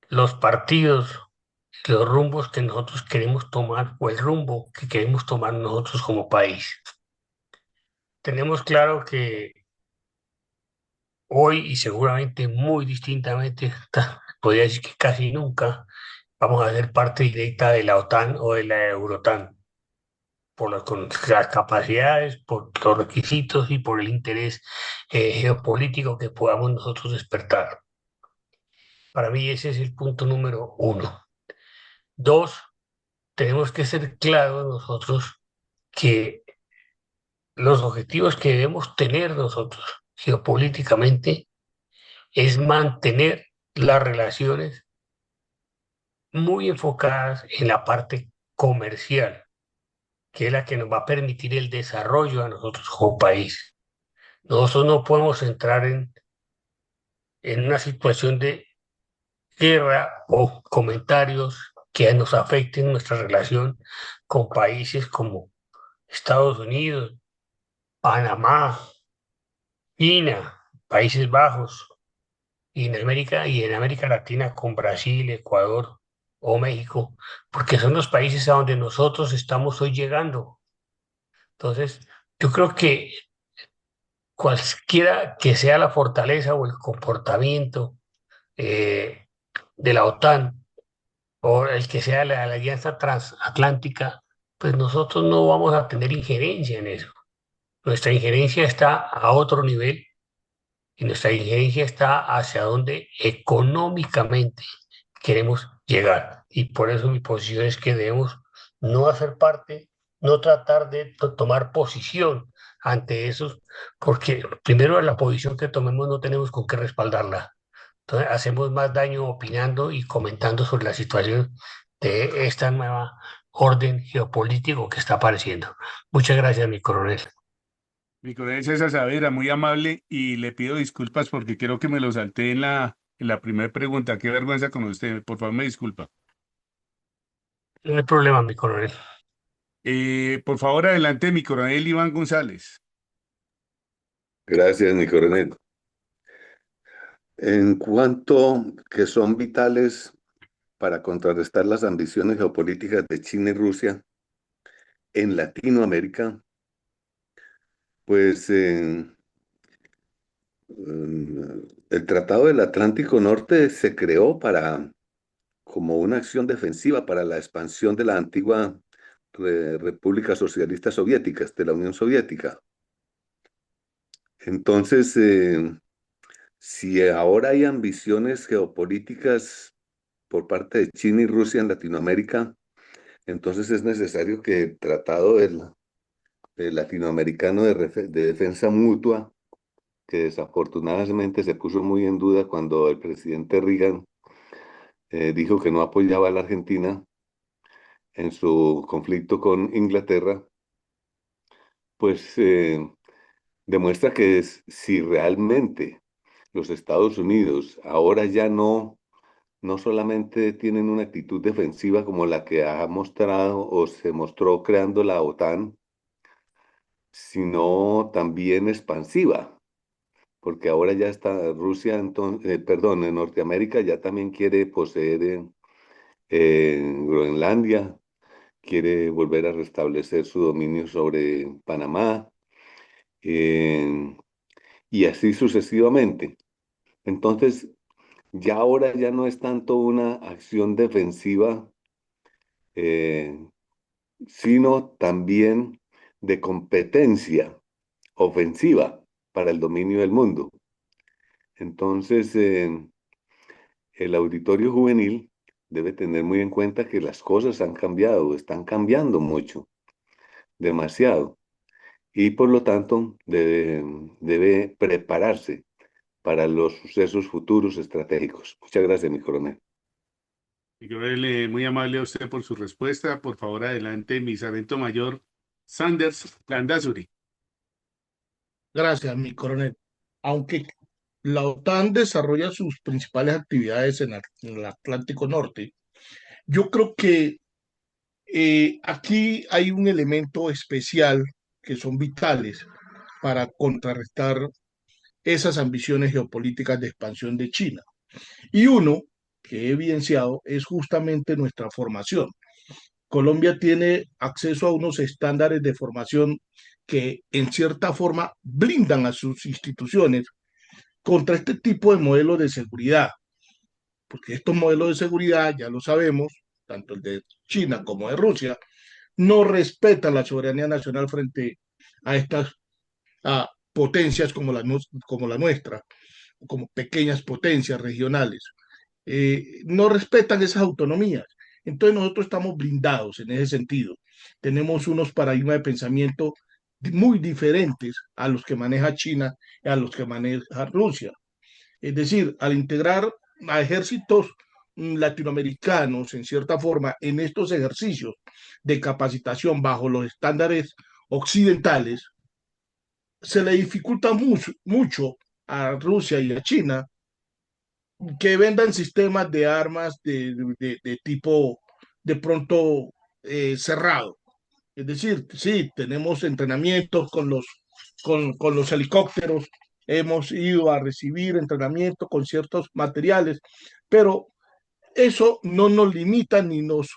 los partidos, los rumbos que nosotros queremos tomar o el rumbo que queremos tomar nosotros como país. Tenemos claro que hoy y seguramente muy distintamente, podría decir que casi nunca, vamos a ser parte directa de la OTAN o de la Eurotan, con las capacidades, por los requisitos y por el interés geopolítico que podamos nosotros despertar. Para mí ese es el punto número uno. Dos, tenemos que ser claros nosotros que los objetivos que debemos tener nosotros geopolíticamente es mantener las relaciones muy enfocadas en la parte comercial, que es la que nos va a permitir el desarrollo a nosotros como país. Nosotros no podemos entrar en una situación de guerra o comentarios que nos afecten nuestra relación con países como Estados Unidos, Panamá, China, Países Bajos, y en América Latina con Brasil, Ecuador o México, porque son los países a donde nosotros estamos hoy llegando. Entonces, yo creo que cualquiera que sea la fortaleza o el comportamiento eh, de la OTAN o el que sea la Alianza Transatlántica, pues nosotros no vamos a tener injerencia en eso. Nuestra injerencia está a otro nivel y nuestra injerencia está hacia donde económicamente queremos llegar. Y por eso mi posición es que debemos no hacer parte, no tratar de tomar posición ante eso, porque primero la posición que tomemos no tenemos con qué respaldarla. Entonces hacemos más daño opinando y comentando sobre la situación de esta nueva orden geopolítico que está apareciendo. Muchas gracias, mi coronel. Mi coronel César Saavedra, muy amable, y le pido disculpas porque creo que me lo salté en la primera pregunta. Qué vergüenza con usted. Por favor, me disculpa. No hay problema, mi coronel. Por favor, adelante, mi coronel Iván González. Gracias, mi coronel. En cuanto que son vitales para contrarrestar las ambiciones geopolíticas de China y Rusia en Latinoamérica, pues el Tratado del Atlántico Norte se creó como una acción defensiva para la expansión de la antigua República Socialista Soviética, de la Unión Soviética. Entonces, si ahora hay ambiciones geopolíticas por parte de China y Rusia en Latinoamérica, entonces es necesario que el Tratado del Latinoamericano de Defensa Mutua, que desafortunadamente se puso muy en duda cuando el presidente Reagan dijo que no apoyaba a la Argentina en su conflicto con Inglaterra, pues demuestra que si realmente los Estados Unidos ahora ya no solamente tienen una actitud defensiva como la que ha mostrado o se mostró creando la OTAN, sino también expansiva, porque ahora ya está Rusia, entonces, perdón, en Norteamérica ya también quiere poseer Groenlandia, quiere volver a restablecer su dominio sobre Panamá, eh, y así sucesivamente. Entonces, ya ahora ya no es tanto una acción defensiva, eh, sino también de competencia ofensiva para el dominio del mundo. Entonces, el auditorio juvenil debe tener muy en cuenta que las cosas han cambiado, están cambiando mucho, demasiado, y por lo tanto debe prepararse para los sucesos futuros estratégicos. Muchas gracias, mi coronel. Mi coronel, muy amable a usted por su respuesta. Por favor, adelante, mi sargento mayor Sanders Landazuri. Gracias, mi coronel. Aunque la OTAN desarrolla sus principales actividades en el Atlántico Norte, yo creo que aquí hay un elemento especial que son vitales para contrarrestar esas ambiciones geopolíticas de expansión de China. Y uno que he evidenciado es justamente nuestra formación. Colombia tiene acceso a unos estándares de formación que en cierta forma blindan a sus instituciones contra este tipo de modelos de seguridad, porque estos modelos de seguridad, ya lo sabemos, tanto el de China como de Rusia, no respetan la soberanía nacional frente a estas potencias como la nuestra, como pequeñas potencias regionales. No respetan esas autonomías. Entonces nosotros estamos blindados en ese sentido. Tenemos unos paradigmas de pensamiento muy diferentes a los que maneja China y a los que maneja Rusia. Es decir, al integrar a ejércitos latinoamericanos, en cierta forma, en estos ejercicios de capacitación bajo los estándares occidentales, se le dificulta mucho a Rusia y a China que vendan sistemas de armas de tipo de pronto cerrado. Es decir, sí, tenemos entrenamientos con los helicópteros, hemos ido a recibir entrenamiento con ciertos materiales, pero eso no nos limita ni nos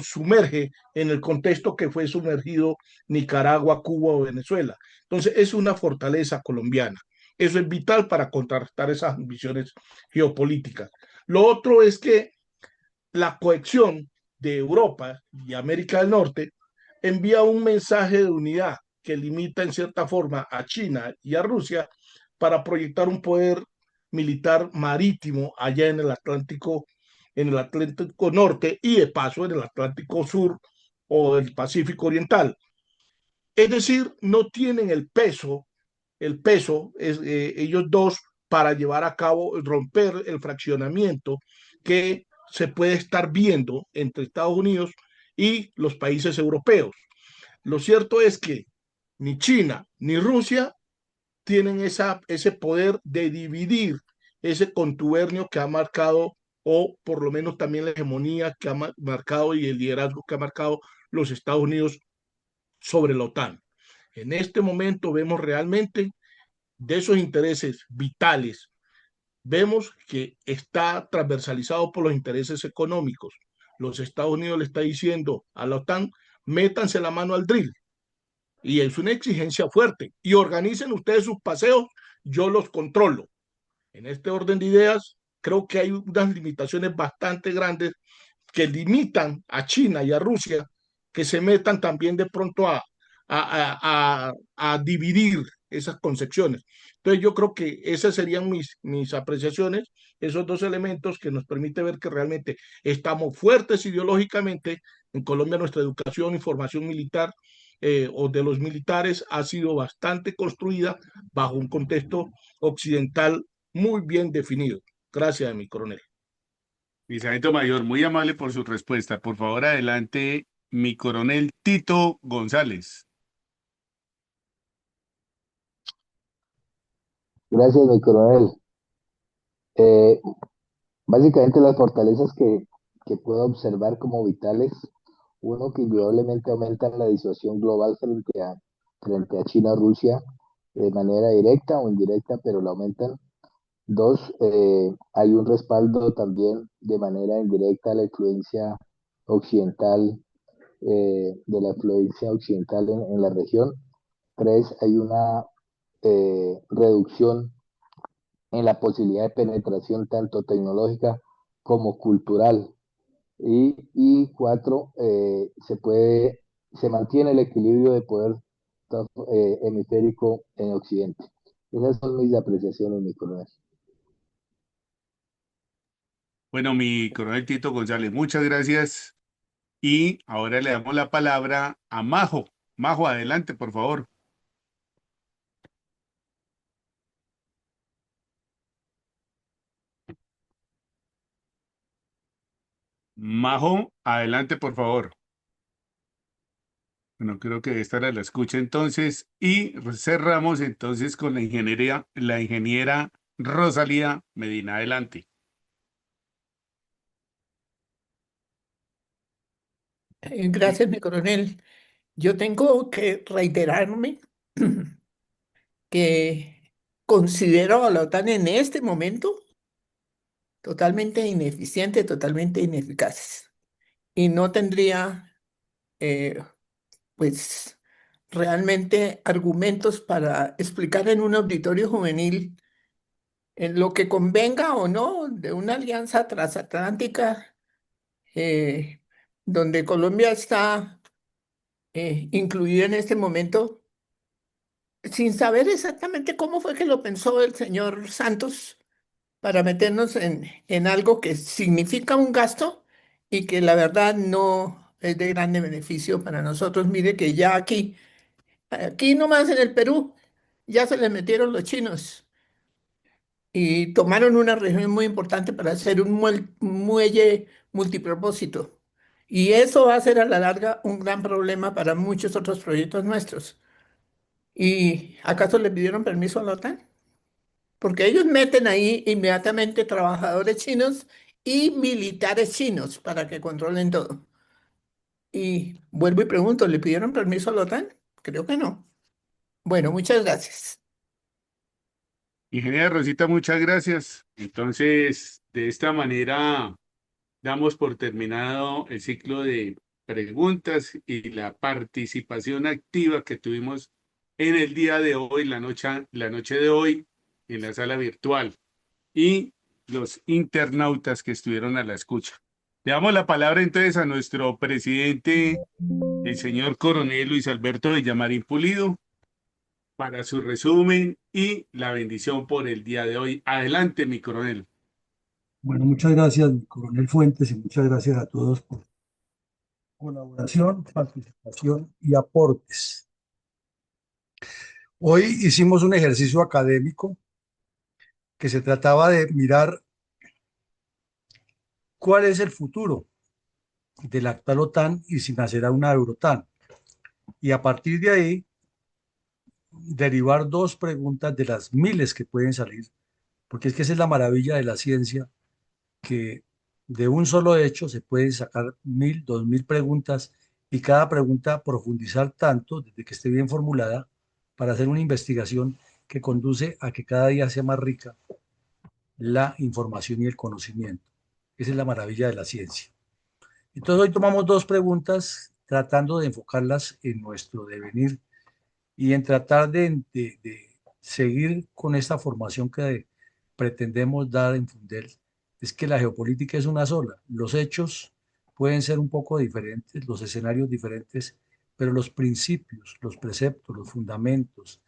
sumerge en el contexto que fue sumergido Nicaragua, Cuba o Venezuela. Entonces, es una fortaleza colombiana. Eso es vital para contrarrestar esas ambiciones geopolíticas. Lo otro es que la cohesión de Europa y América del Norte envía un mensaje de unidad que limita en cierta forma a China y a Rusia para proyectar un poder militar marítimo allá en el Atlántico Norte y de paso en el Atlántico Sur o el Pacífico Oriental. Es decir, no tienen el peso ellos dos para llevar a cabo, romper el fraccionamiento que se puede estar viendo entre Estados Unidos y los países europeos. Lo cierto es que ni China ni Rusia tienen ese poder de dividir ese contubernio que ha marcado, o por lo menos también la hegemonía que ha marcado y el liderazgo que ha marcado los Estados Unidos sobre la OTAN. En este momento vemos realmente de esos intereses vitales, vemos que está transversalizado por los intereses económicos. Los Estados Unidos le está diciendo a la OTAN, métanse la mano al drill. Y es una exigencia fuerte. Y organicen ustedes sus paseos, yo los controlo. En este orden de ideas, creo que hay unas limitaciones bastante grandes que limitan a China y a Rusia que se metan también de pronto a dividir esas concepciones. Entonces yo creo que esas serían mis apreciaciones, esos dos elementos que nos permite ver que realmente estamos fuertes ideológicamente. En Colombia nuestra educación y formación militar o de los militares ha sido bastante construida bajo un contexto occidental muy bien definido. Gracias, mi coronel. Mi sargento mayor, muy amable por su respuesta. Por favor, adelante, mi coronel Tito González. Gracias, mi coronel. Eh, Básicamente las fortalezas que puedo observar como vitales, uno que indudablemente aumentan la disuasión global frente a China o Rusia de manera directa o indirecta, pero la aumentan. Dos, hay un respaldo también de manera indirecta a la influencia occidental, de la influencia occidental en la región. Tres, hay una reducción en la posibilidad de penetración tanto tecnológica como cultural. Y cuatro, se mantiene el equilibrio de poder hemisférico en Occidente. Esas son mis apreciaciones, mi coronel. Bueno, mi coronel Tito González, muchas gracias. Y ahora le damos la palabra a Majo. Majo, adelante, por favor. Majo, adelante, por favor. Bueno, creo que esta era la escucha entonces. Y cerramos entonces con la ingeniera Rosalía Medina. Adelante. Gracias, mi coronel. Yo tengo que reiterarme que considero a la OTAN en este momento totalmente ineficientes, totalmente ineficaces. Y no tendría, eh, pues, realmente argumentos para explicar en un auditorio juvenil en lo que convenga o no de una alianza transatlántica, eh, donde Colombia está incluida en este momento, sin saber exactamente cómo fue que lo pensó el señor Santos para meternos en algo que significa un gasto y que la verdad no es de grande beneficio para nosotros. Mire que ya aquí nomás en el Perú, ya se le metieron los chinos y tomaron una región muy importante para hacer un muelle multipropósito. Y eso va a ser a la larga un gran problema para muchos otros proyectos nuestros. ¿Y acaso le pidieron permiso a la OTAN? Porque ellos meten ahí inmediatamente trabajadores chinos y militares chinos para que controlen todo. Y vuelvo y pregunto, ¿le pidieron permiso a la OTAN? Creo que no. Bueno, muchas gracias. Ingeniera Rosita, muchas gracias. Entonces, de esta manera damos por terminado el ciclo de preguntas y la participación activa que tuvimos en el día de hoy, la noche de hoy, en la sala virtual y los internautas que estuvieron a la escucha. Le damos la palabra entonces a nuestro presidente, el señor coronel Luis Alberto Villamarín Pulido, para su resumen y la bendición por el día de hoy. Adelante, mi coronel. Bueno, muchas gracias, mi coronel Fuentes, y muchas gracias a todos por colaboración, participación y aportes. Hoy hicimos un ejercicio académico que se trataba de mirar cuál es el futuro de la actual OTAN y si nacerá una Eurotan. Y a partir de ahí, derivar dos preguntas de las miles que pueden salir, porque es que esa es la maravilla de la ciencia, que de un solo hecho se pueden sacar 1000, 2000 preguntas y cada pregunta profundizar tanto desde que esté bien formulada para hacer una investigación que conduce a que cada día sea más rica la información y el conocimiento. Esa es la maravilla de la ciencia. Entonces hoy tomamos dos preguntas tratando de enfocarlas en nuestro devenir y en tratar de seguir con esta formación que pretendemos dar en Fundel. Es que la geopolítica es una sola. Los hechos pueden ser un poco diferentes, los escenarios diferentes, pero los principios, los preceptos, los fundamentos,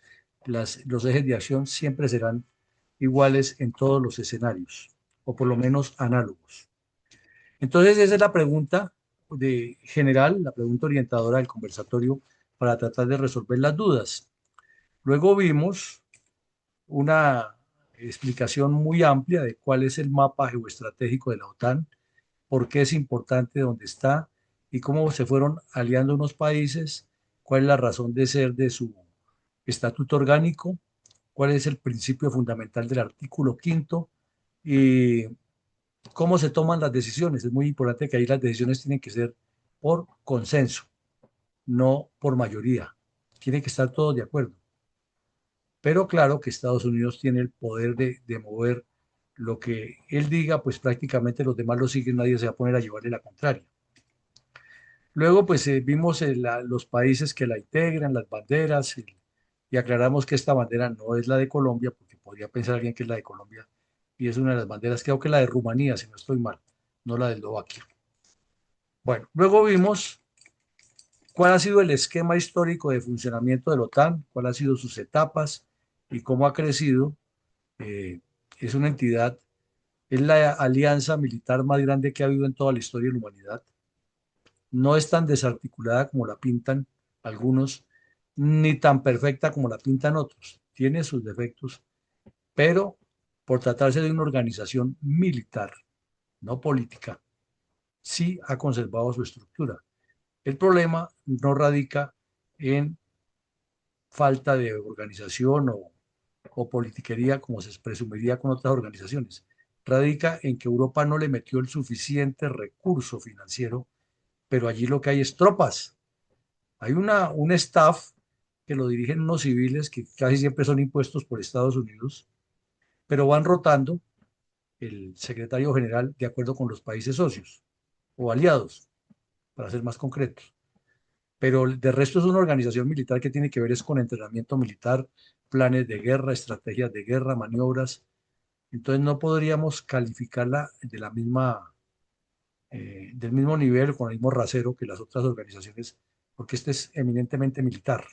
los ejes de acción siempre serán iguales en todos los escenarios, o por lo menos análogos. Entonces, esa es la pregunta de general, la pregunta orientadora del conversatorio para tratar de resolver las dudas. Luego vimos una explicación muy amplia de cuál es el mapa geoestratégico de la OTAN, por qué es importante dónde está y cómo se fueron aliando unos países, cuál es la razón de ser de su estatuto orgánico, cuál es el principio fundamental del artículo quinto y cómo se toman las decisiones. Es muy importante que ahí las decisiones tienen que ser por consenso, no por mayoría. Tiene que estar todos de acuerdo. Pero claro que Estados Unidos tiene el poder de mover lo que él diga, pues prácticamente los demás lo siguen, nadie se va a poner a llevarle la contraria. Luego, pues vimos los países que la integran, las banderas, y aclaramos que esta bandera no es la de Colombia, porque podría pensar alguien que es la de Colombia, y es una de las banderas, creo que la de Rumanía, si no estoy mal, no la de Eslovaquia. Bueno, luego vimos cuál ha sido el esquema histórico de funcionamiento de la OTAN, cuáles han sido sus etapas y cómo ha crecido. Eh, es una entidad, es la alianza militar más grande que ha habido en toda la historia de la humanidad. No es tan desarticulada como la pintan algunos, ni tan perfecta como la pintan otros. Tiene sus defectos, pero por tratarse de una organización militar, no política, sí ha conservado su estructura. El problema no radica en falta de organización o politiquería como se presumiría con otras organizaciones. Radica en que Europa no le metió el suficiente recurso financiero, pero allí lo que hay es tropas. Hay un staff que lo dirigen unos civiles que casi siempre son impuestos por Estados Unidos, pero van rotando el secretario general de acuerdo con los países socios o aliados, para ser más concretos. Pero de resto es una organización militar que tiene que ver es con entrenamiento militar, planes de guerra, estrategias de guerra, maniobras. Entonces no podríamos calificarla de la misma, del mismo nivel, con el mismo rasero que las otras organizaciones, porque este es eminentemente militar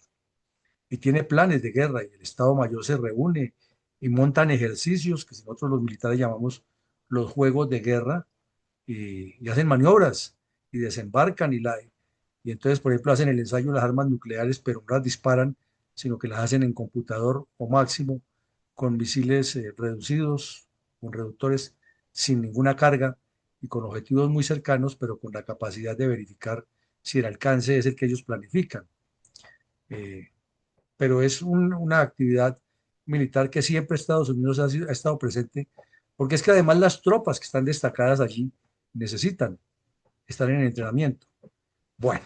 y tiene planes de guerra y el Estado Mayor se reúne y montan ejercicios que nosotros los militares llamamos los juegos de guerra y hacen maniobras y desembarcan y entonces, por ejemplo, hacen el ensayo de las armas nucleares, pero no las disparan, sino que las hacen en computador o máximo con misiles reducidos, con reductores sin ninguna carga y con objetivos muy cercanos, pero con la capacidad de verificar si el alcance es el que ellos planifican. Eh, pero es una actividad militar que siempre Estados Unidos ha estado presente, porque es que además las tropas que están destacadas allí necesitan estar en entrenamiento. Bueno,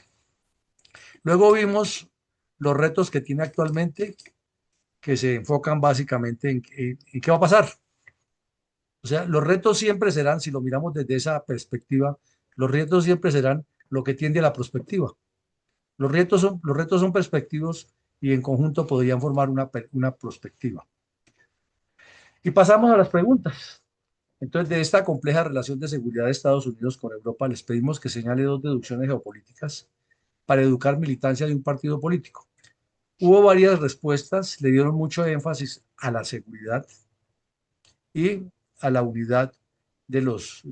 luego vimos los retos que tiene actualmente, que se enfocan básicamente en qué va a pasar. O sea, los retos siempre serán, si lo miramos desde esa perspectiva, los retos siempre serán lo que tiende a la prospectiva. Los retos son perspectivos y en conjunto podrían formar una prospectiva. Y pasamos a las preguntas. Entonces, de esta compleja relación de seguridad de Estados Unidos con Europa, les pedimos que señale dos deducciones geopolíticas para educar militancia de un partido político. Hubo varias respuestas, le dieron mucho énfasis a la seguridad y a la unidad de los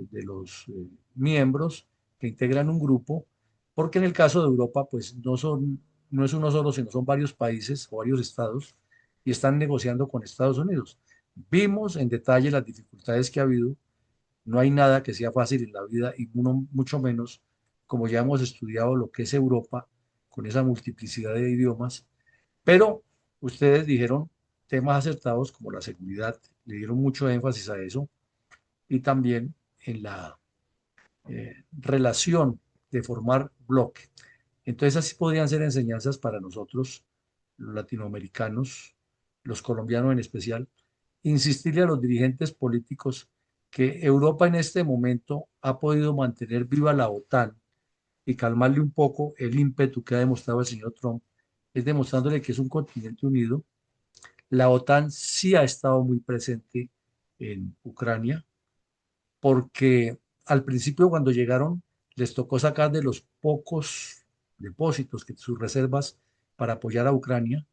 miembros que integran un grupo, porque en el caso de Europa, pues no es uno solo, sino son varios países o varios estados y están negociando con Estados Unidos. Vimos en detalle las dificultades que ha habido. No hay nada que sea fácil en la vida y mucho menos como ya hemos estudiado lo que es Europa con esa multiplicidad de idiomas, pero ustedes dijeron temas acertados como la seguridad, le dieron mucho énfasis a eso y también en la relación de formar bloque. Entonces así podrían ser enseñanzas para nosotros, los latinoamericanos, los colombianos en especial, insistirle a los dirigentes políticos que Europa en este momento ha podido mantener viva la OTAN y calmarle un poco el ímpetu que ha demostrado el señor Trump, es demostrándole que es un continente unido. La OTAN sí ha estado muy presente en Ucrania, porque al principio cuando llegaron les tocó sacar de los pocos depósitos, que sus reservas para apoyar a Ucrania,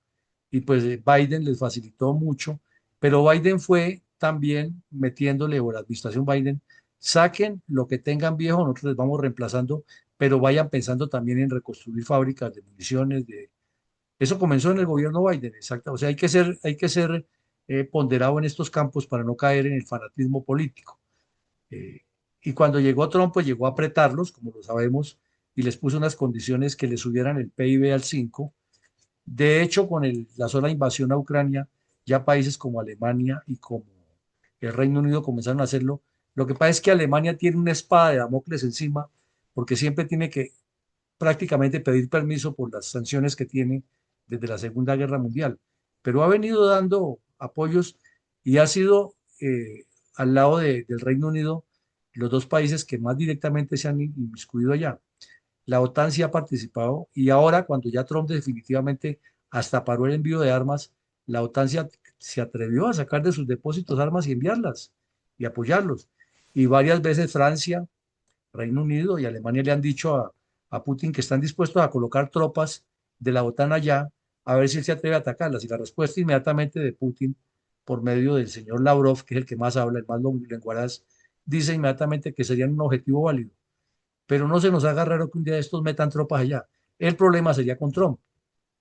y pues Biden les facilitó mucho, pero Biden fue también metiéndole, o la administración Biden, saquen lo que tengan viejo, nosotros les vamos reemplazando, pero vayan pensando también en reconstruir fábricas de municiones, eso comenzó en el gobierno Biden, exacto. O sea, hay que ser ponderado en estos campos para no caer en el fanatismo político. Eh, y cuando llegó Trump, pues llegó a apretarlos, como lo sabemos, y les puso unas condiciones que le subieran el PIB al 5. De hecho, con la sola invasión a Ucrania, ya países como Alemania y como el Reino Unido comenzaron a hacerlo. Lo que pasa es que Alemania tiene una espada de Damocles encima, porque siempre tiene que prácticamente pedir permiso por las sanciones que tiene desde la Segunda Guerra Mundial, pero ha venido dando apoyos y ha sido al lado del Reino Unido los dos países que más directamente se han inmiscuido allá. La OTAN sí ha participado y ahora cuando ya Trump definitivamente hasta paró el envío de armas, la OTAN se atrevió a sacar de sus depósitos armas y enviarlas y apoyarlos. Y varias veces Francia, Reino Unido y Alemania le han dicho a Putin que están dispuestos a colocar tropas de la OTAN allá a ver si él se atreve a atacarlas. Y la respuesta inmediatamente de Putin, por medio del señor Lavrov, que es el que más habla, el más lenguaraz, dice inmediatamente que serían un objetivo válido. Pero no se nos haga raro que un día de estos metan tropas allá. El problema sería con Trump,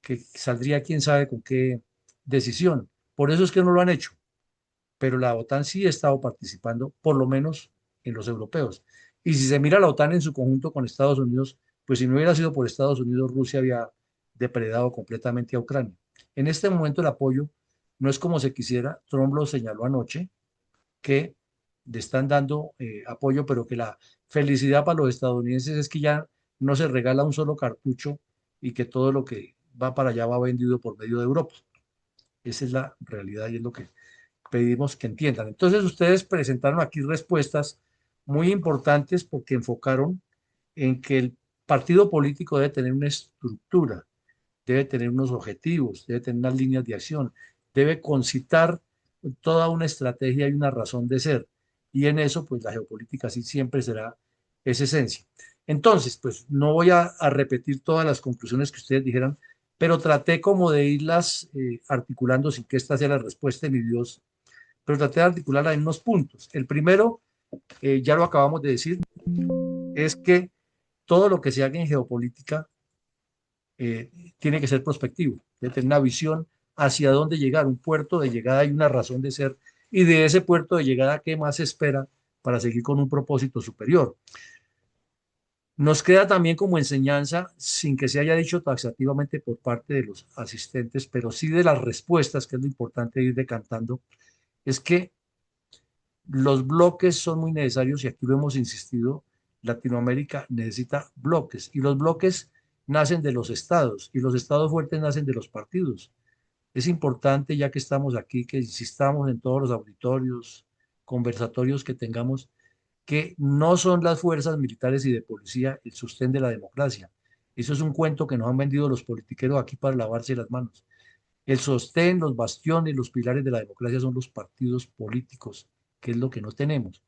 que saldría quién sabe con qué decisión. Por eso es que no lo han hecho. Pero la OTAN sí ha estado participando, por lo menos en los europeos. Y si se mira la OTAN en su conjunto con Estados Unidos, pues si no hubiera sido por Estados Unidos, Rusia había depredado completamente a Ucrania. En este momento el apoyo no es como se quisiera. Trump lo señaló anoche, que le están dando apoyo, pero que la felicidad para los estadounidenses es que ya no se regala un solo cartucho y que todo lo que va para allá va vendido por medio de Europa. Esa es la realidad y es lo que pedimos que entiendan. Entonces ustedes presentaron aquí respuestas muy importantes porque enfocaron en que el partido político debe tener una estructura, debe tener unos objetivos, debe tener unas líneas de acción, debe concitar toda una estrategia y una razón de ser. Y en eso, pues la geopolítica sí siempre será esa esencia. Entonces, pues no voy a repetir todas las conclusiones que ustedes dijeran, pero traté como de irlas articulando sin que esta sea la respuesta de mi Dios, pero traté de articularla en unos puntos. El primero, ya lo acabamos de decir, es que todo lo que se haga en geopolítica tiene que ser prospectivo, debe tener una visión hacia dónde llegar, un puerto de llegada y una razón de ser, y de ese puerto de llegada, ¿qué más se espera para seguir con un propósito superior? Nos queda también como enseñanza, sin que se haya dicho taxativamente por parte de los asistentes, pero sí de las respuestas, que es lo importante ir decantando, es que los bloques son muy necesarios y aquí lo hemos insistido, Latinoamérica necesita bloques y los bloques nacen de los estados y los estados fuertes nacen de los partidos. Es importante, ya que estamos aquí, que insistamos en todos los auditorios, conversatorios que tengamos, que no son las fuerzas militares y de policía el sostén de la democracia. Eso es un cuento que nos han vendido los politiqueros aquí para lavarse las manos. El sostén, los bastiones, los pilares de la democracia son los partidos políticos, que es lo que no tenemos.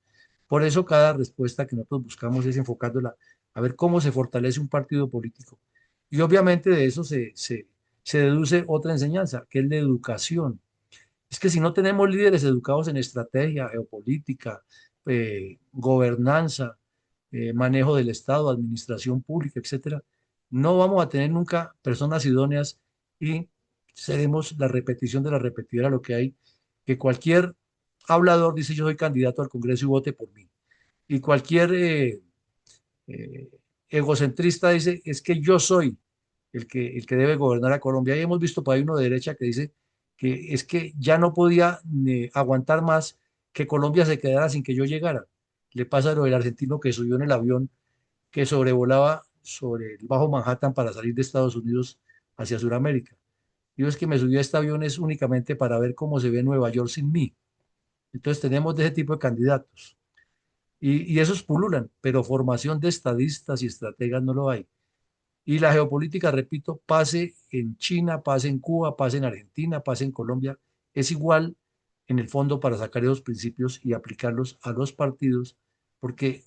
Por eso cada respuesta que nosotros buscamos es enfocándola a ver cómo se fortalece un partido político. Y obviamente de eso se deduce otra enseñanza, que es la educación. Es que si no tenemos líderes educados en estrategia, geopolítica, gobernanza, manejo del Estado, administración pública, etcétera, no vamos a tener nunca personas idóneas y seremos la repetición de la repetidora, lo que hay, que cualquier hablador dice yo soy candidato al Congreso y vote por mí. Y cualquier eh, egocentrista dice es que yo soy el que debe gobernar a Colombia. Y hemos visto por ahí uno de derecha que dice que es que ya no podía aguantar más que Colombia se quedara sin que yo llegara. Le pasa lo del argentino que subió en el avión que sobrevolaba sobre el Bajo Manhattan para salir de Estados Unidos hacia Sudamérica. Yo es que me subí a este avión es únicamente para ver cómo se ve Nueva York sin mí. Entonces tenemos de ese tipo de candidatos. Y esos pululan, pero formación de estadistas y estrategas no lo hay. Y la geopolítica, repito, pase en China, pase en Cuba, pase en Argentina, pase en Colombia, es igual en el fondo para sacar esos principios y aplicarlos a los partidos, porque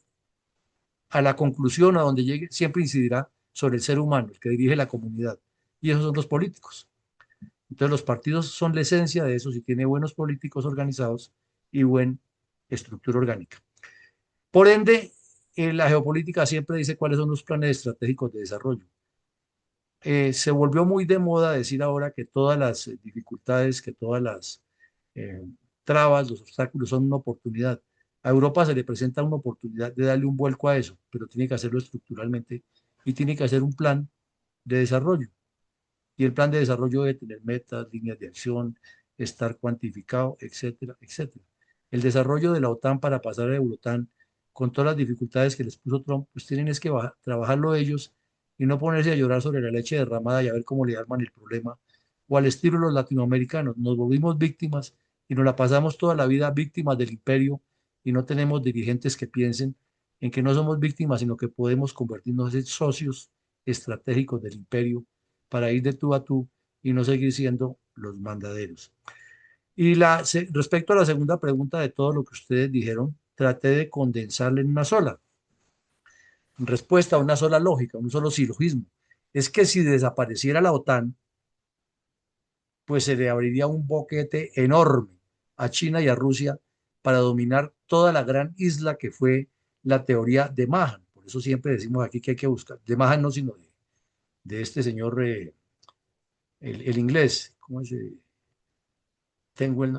a la conclusión a donde llegue siempre incidirá sobre el ser humano, el que dirige la comunidad. Y esos son los políticos. Entonces los partidos son la esencia de eso si tiene buenos políticos organizados y buena estructura orgánica. Por ende, la geopolítica siempre dice cuáles son los planes estratégicos de desarrollo. Se volvió muy de moda decir ahora que todas las dificultades, que todas las eh, trabas, los obstáculos son una oportunidad. A Europa se le presenta una oportunidad de darle un vuelco a eso, pero tiene que hacerlo estructuralmente y tiene que hacer un plan de desarrollo. Y el plan de desarrollo debe tener metas, líneas de acción, estar cuantificado, etcétera, etcétera. El desarrollo de la OTAN para pasar a Eurotan, con todas las dificultades que les puso Trump, pues tienen es que trabajarlo ellos y no ponerse a llorar sobre la leche derramada y a ver cómo le arman el problema. O al estilo de los latinoamericanos, nos volvimos víctimas y nos la pasamos toda la vida víctimas del imperio y no tenemos dirigentes que piensen en que no somos víctimas, sino que podemos convertirnos en socios estratégicos del imperio para ir de tú a tú y no seguir siendo los mandaderos. Y respecto a la segunda pregunta de todo lo que ustedes dijeron, traté de condensarla en una sola respuesta, una sola lógica, un solo silogismo. Es que si desapareciera la OTAN, pues se le abriría un boquete enorme a China y a Rusia para dominar toda la gran isla que fue la teoría de Mahan. Por eso siempre decimos aquí que hay que buscar, de Mahan no, sino de este señor, el inglés, ¿cómo es? Tengo el,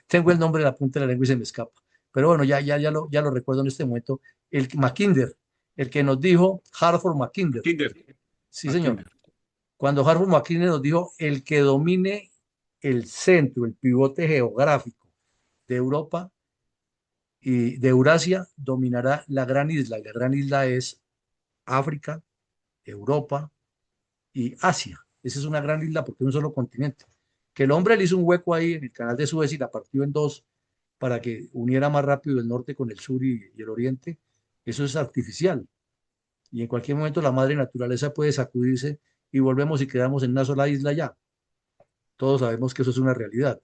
tengo el nombre de la punta de la lengua y se me escapa. Pero bueno, ya lo recuerdo en este momento. El Mackinder, el que nos dijo Hartford Mackinder. Sí, señor. Cuando Hartford Mackinder nos dijo el que domine el centro, el pivote geográfico de Europa y de Eurasia, dominará la gran isla. Y la gran isla es África, Europa y Asia. Esa es una gran isla porque es un solo continente. Que el hombre le hizo un hueco ahí en el canal de Suez y la partió en dos para que uniera más rápido el norte con el sur y el oriente, eso es artificial. Y en cualquier momento la madre naturaleza puede sacudirse y volvemos y quedamos en una sola isla ya. Todos sabemos que eso es una realidad.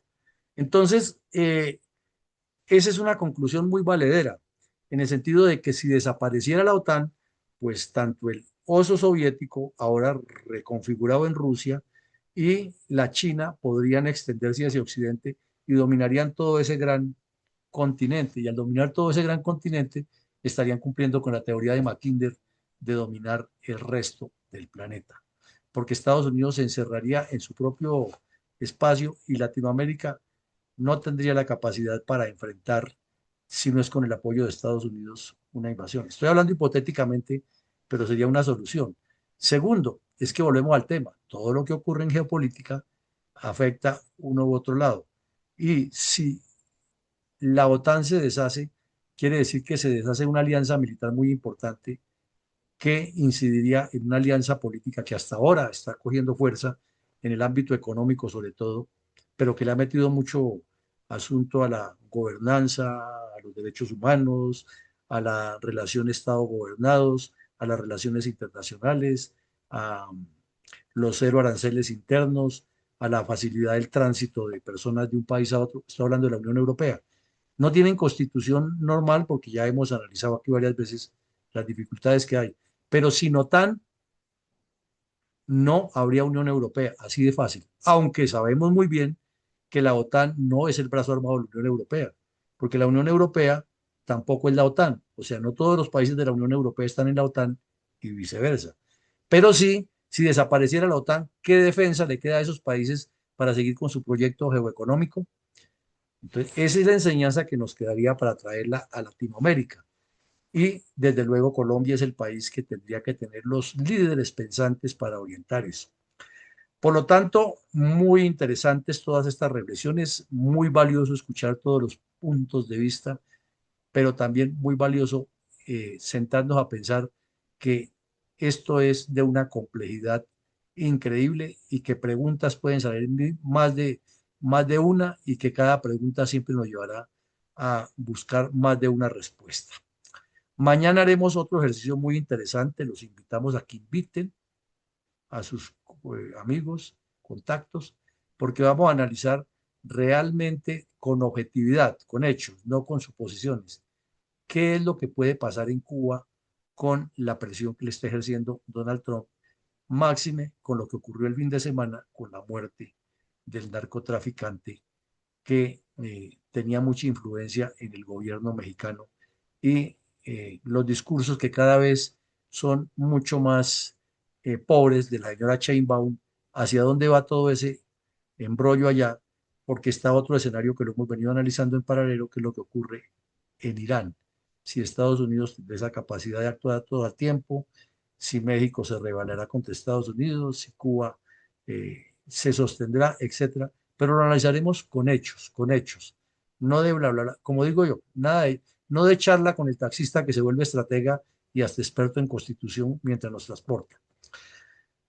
Entonces, esa es una conclusión muy valedera, en el sentido de que si desapareciera la OTAN, pues tanto el oso soviético, ahora reconfigurado en Rusia, y la China podrían extenderse hacia Occidente y dominarían todo ese gran continente. Y al dominar todo ese gran continente, estarían cumpliendo con la teoría de Mackinder de dominar el resto del planeta. Porque Estados Unidos se encerraría en su propio espacio y Latinoamérica no tendría la capacidad para enfrentar, si no es con el apoyo de Estados Unidos, una invasión. Estoy hablando hipotéticamente, pero sería una solución. Segundo, es que volvemos al tema. Todo lo que ocurre en geopolítica afecta uno u otro lado. Y si la OTAN se deshace, quiere decir que se deshace una alianza militar muy importante que incidiría en una alianza política que hasta ahora está cogiendo fuerza en el ámbito económico sobre todo, pero que le ha metido mucho asunto a la gobernanza, a los derechos humanos, a la relación Estado-gobernados, a las relaciones internacionales, a los cero aranceles internos, a la facilidad del tránsito de personas de un país a otro. Estoy hablando de la Unión Europea. No tienen constitución normal porque ya hemos analizado aquí varias veces las dificultades que hay. Pero sin OTAN no habría Unión Europea, así de fácil. Aunque sabemos muy bien que la OTAN no es el brazo armado de la Unión Europea, porque la Unión Europea tampoco es la OTAN. O sea, no todos los países de la Unión Europea están en la OTAN y viceversa. Pero sí, si desapareciera la OTAN, ¿qué defensa le queda a esos países para seguir con su proyecto geoeconómico? Entonces, esa es la enseñanza que nos quedaría para traerla a Latinoamérica. Y desde luego Colombia es el país que tendría que tener los líderes pensantes para orientar eso. Por lo tanto, muy interesantes todas estas reflexiones, muy valioso escuchar todos los puntos de vista, pero también muy valioso sentarnos a pensar que esto es de una complejidad increíble y que preguntas pueden salir más de una y que cada pregunta siempre nos llevará a buscar más de una respuesta. Mañana haremos otro ejercicio muy interesante. Los invitamos a que inviten a sus amigos, contactos, porque vamos a analizar realmente con objetividad, con hechos, no con suposiciones, qué es lo que puede pasar en Cuba con la presión que le está ejerciendo Donald Trump, máxime con lo que ocurrió el fin de semana con la muerte del narcotraficante que tenía mucha influencia en el gobierno mexicano y los discursos que cada vez son mucho más pobres de la señora Sheinbaum, hacia dónde va todo ese embrollo allá, porque está otro escenario que lo hemos venido analizando en paralelo, que es lo que ocurre en Irán. Si Estados Unidos tiene esa capacidad de actuar todo el tiempo, si México se rebelará contra Estados Unidos, si Cuba se sostendrá, etcétera, pero lo analizaremos con hechos, no de bla, bla, bla, como digo yo, nada de, no de charla con el taxista que se vuelve estratega y hasta experto en constitución mientras nos transporta.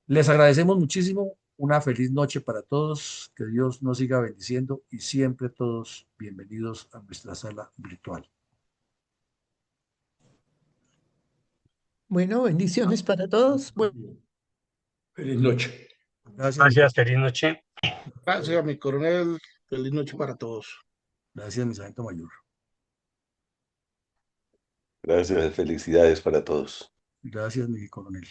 Les agradecemos muchísimo, una feliz noche para todos, que Dios nos siga bendiciendo y siempre todos bienvenidos a nuestra sala virtual. Bueno, bendiciones para todos. Feliz noche. Gracias, feliz noche. Gracias, mi coronel. Feliz noche para todos. Gracias, mi sargento mayor. Gracias, felicidades para todos. Gracias, mi coronel.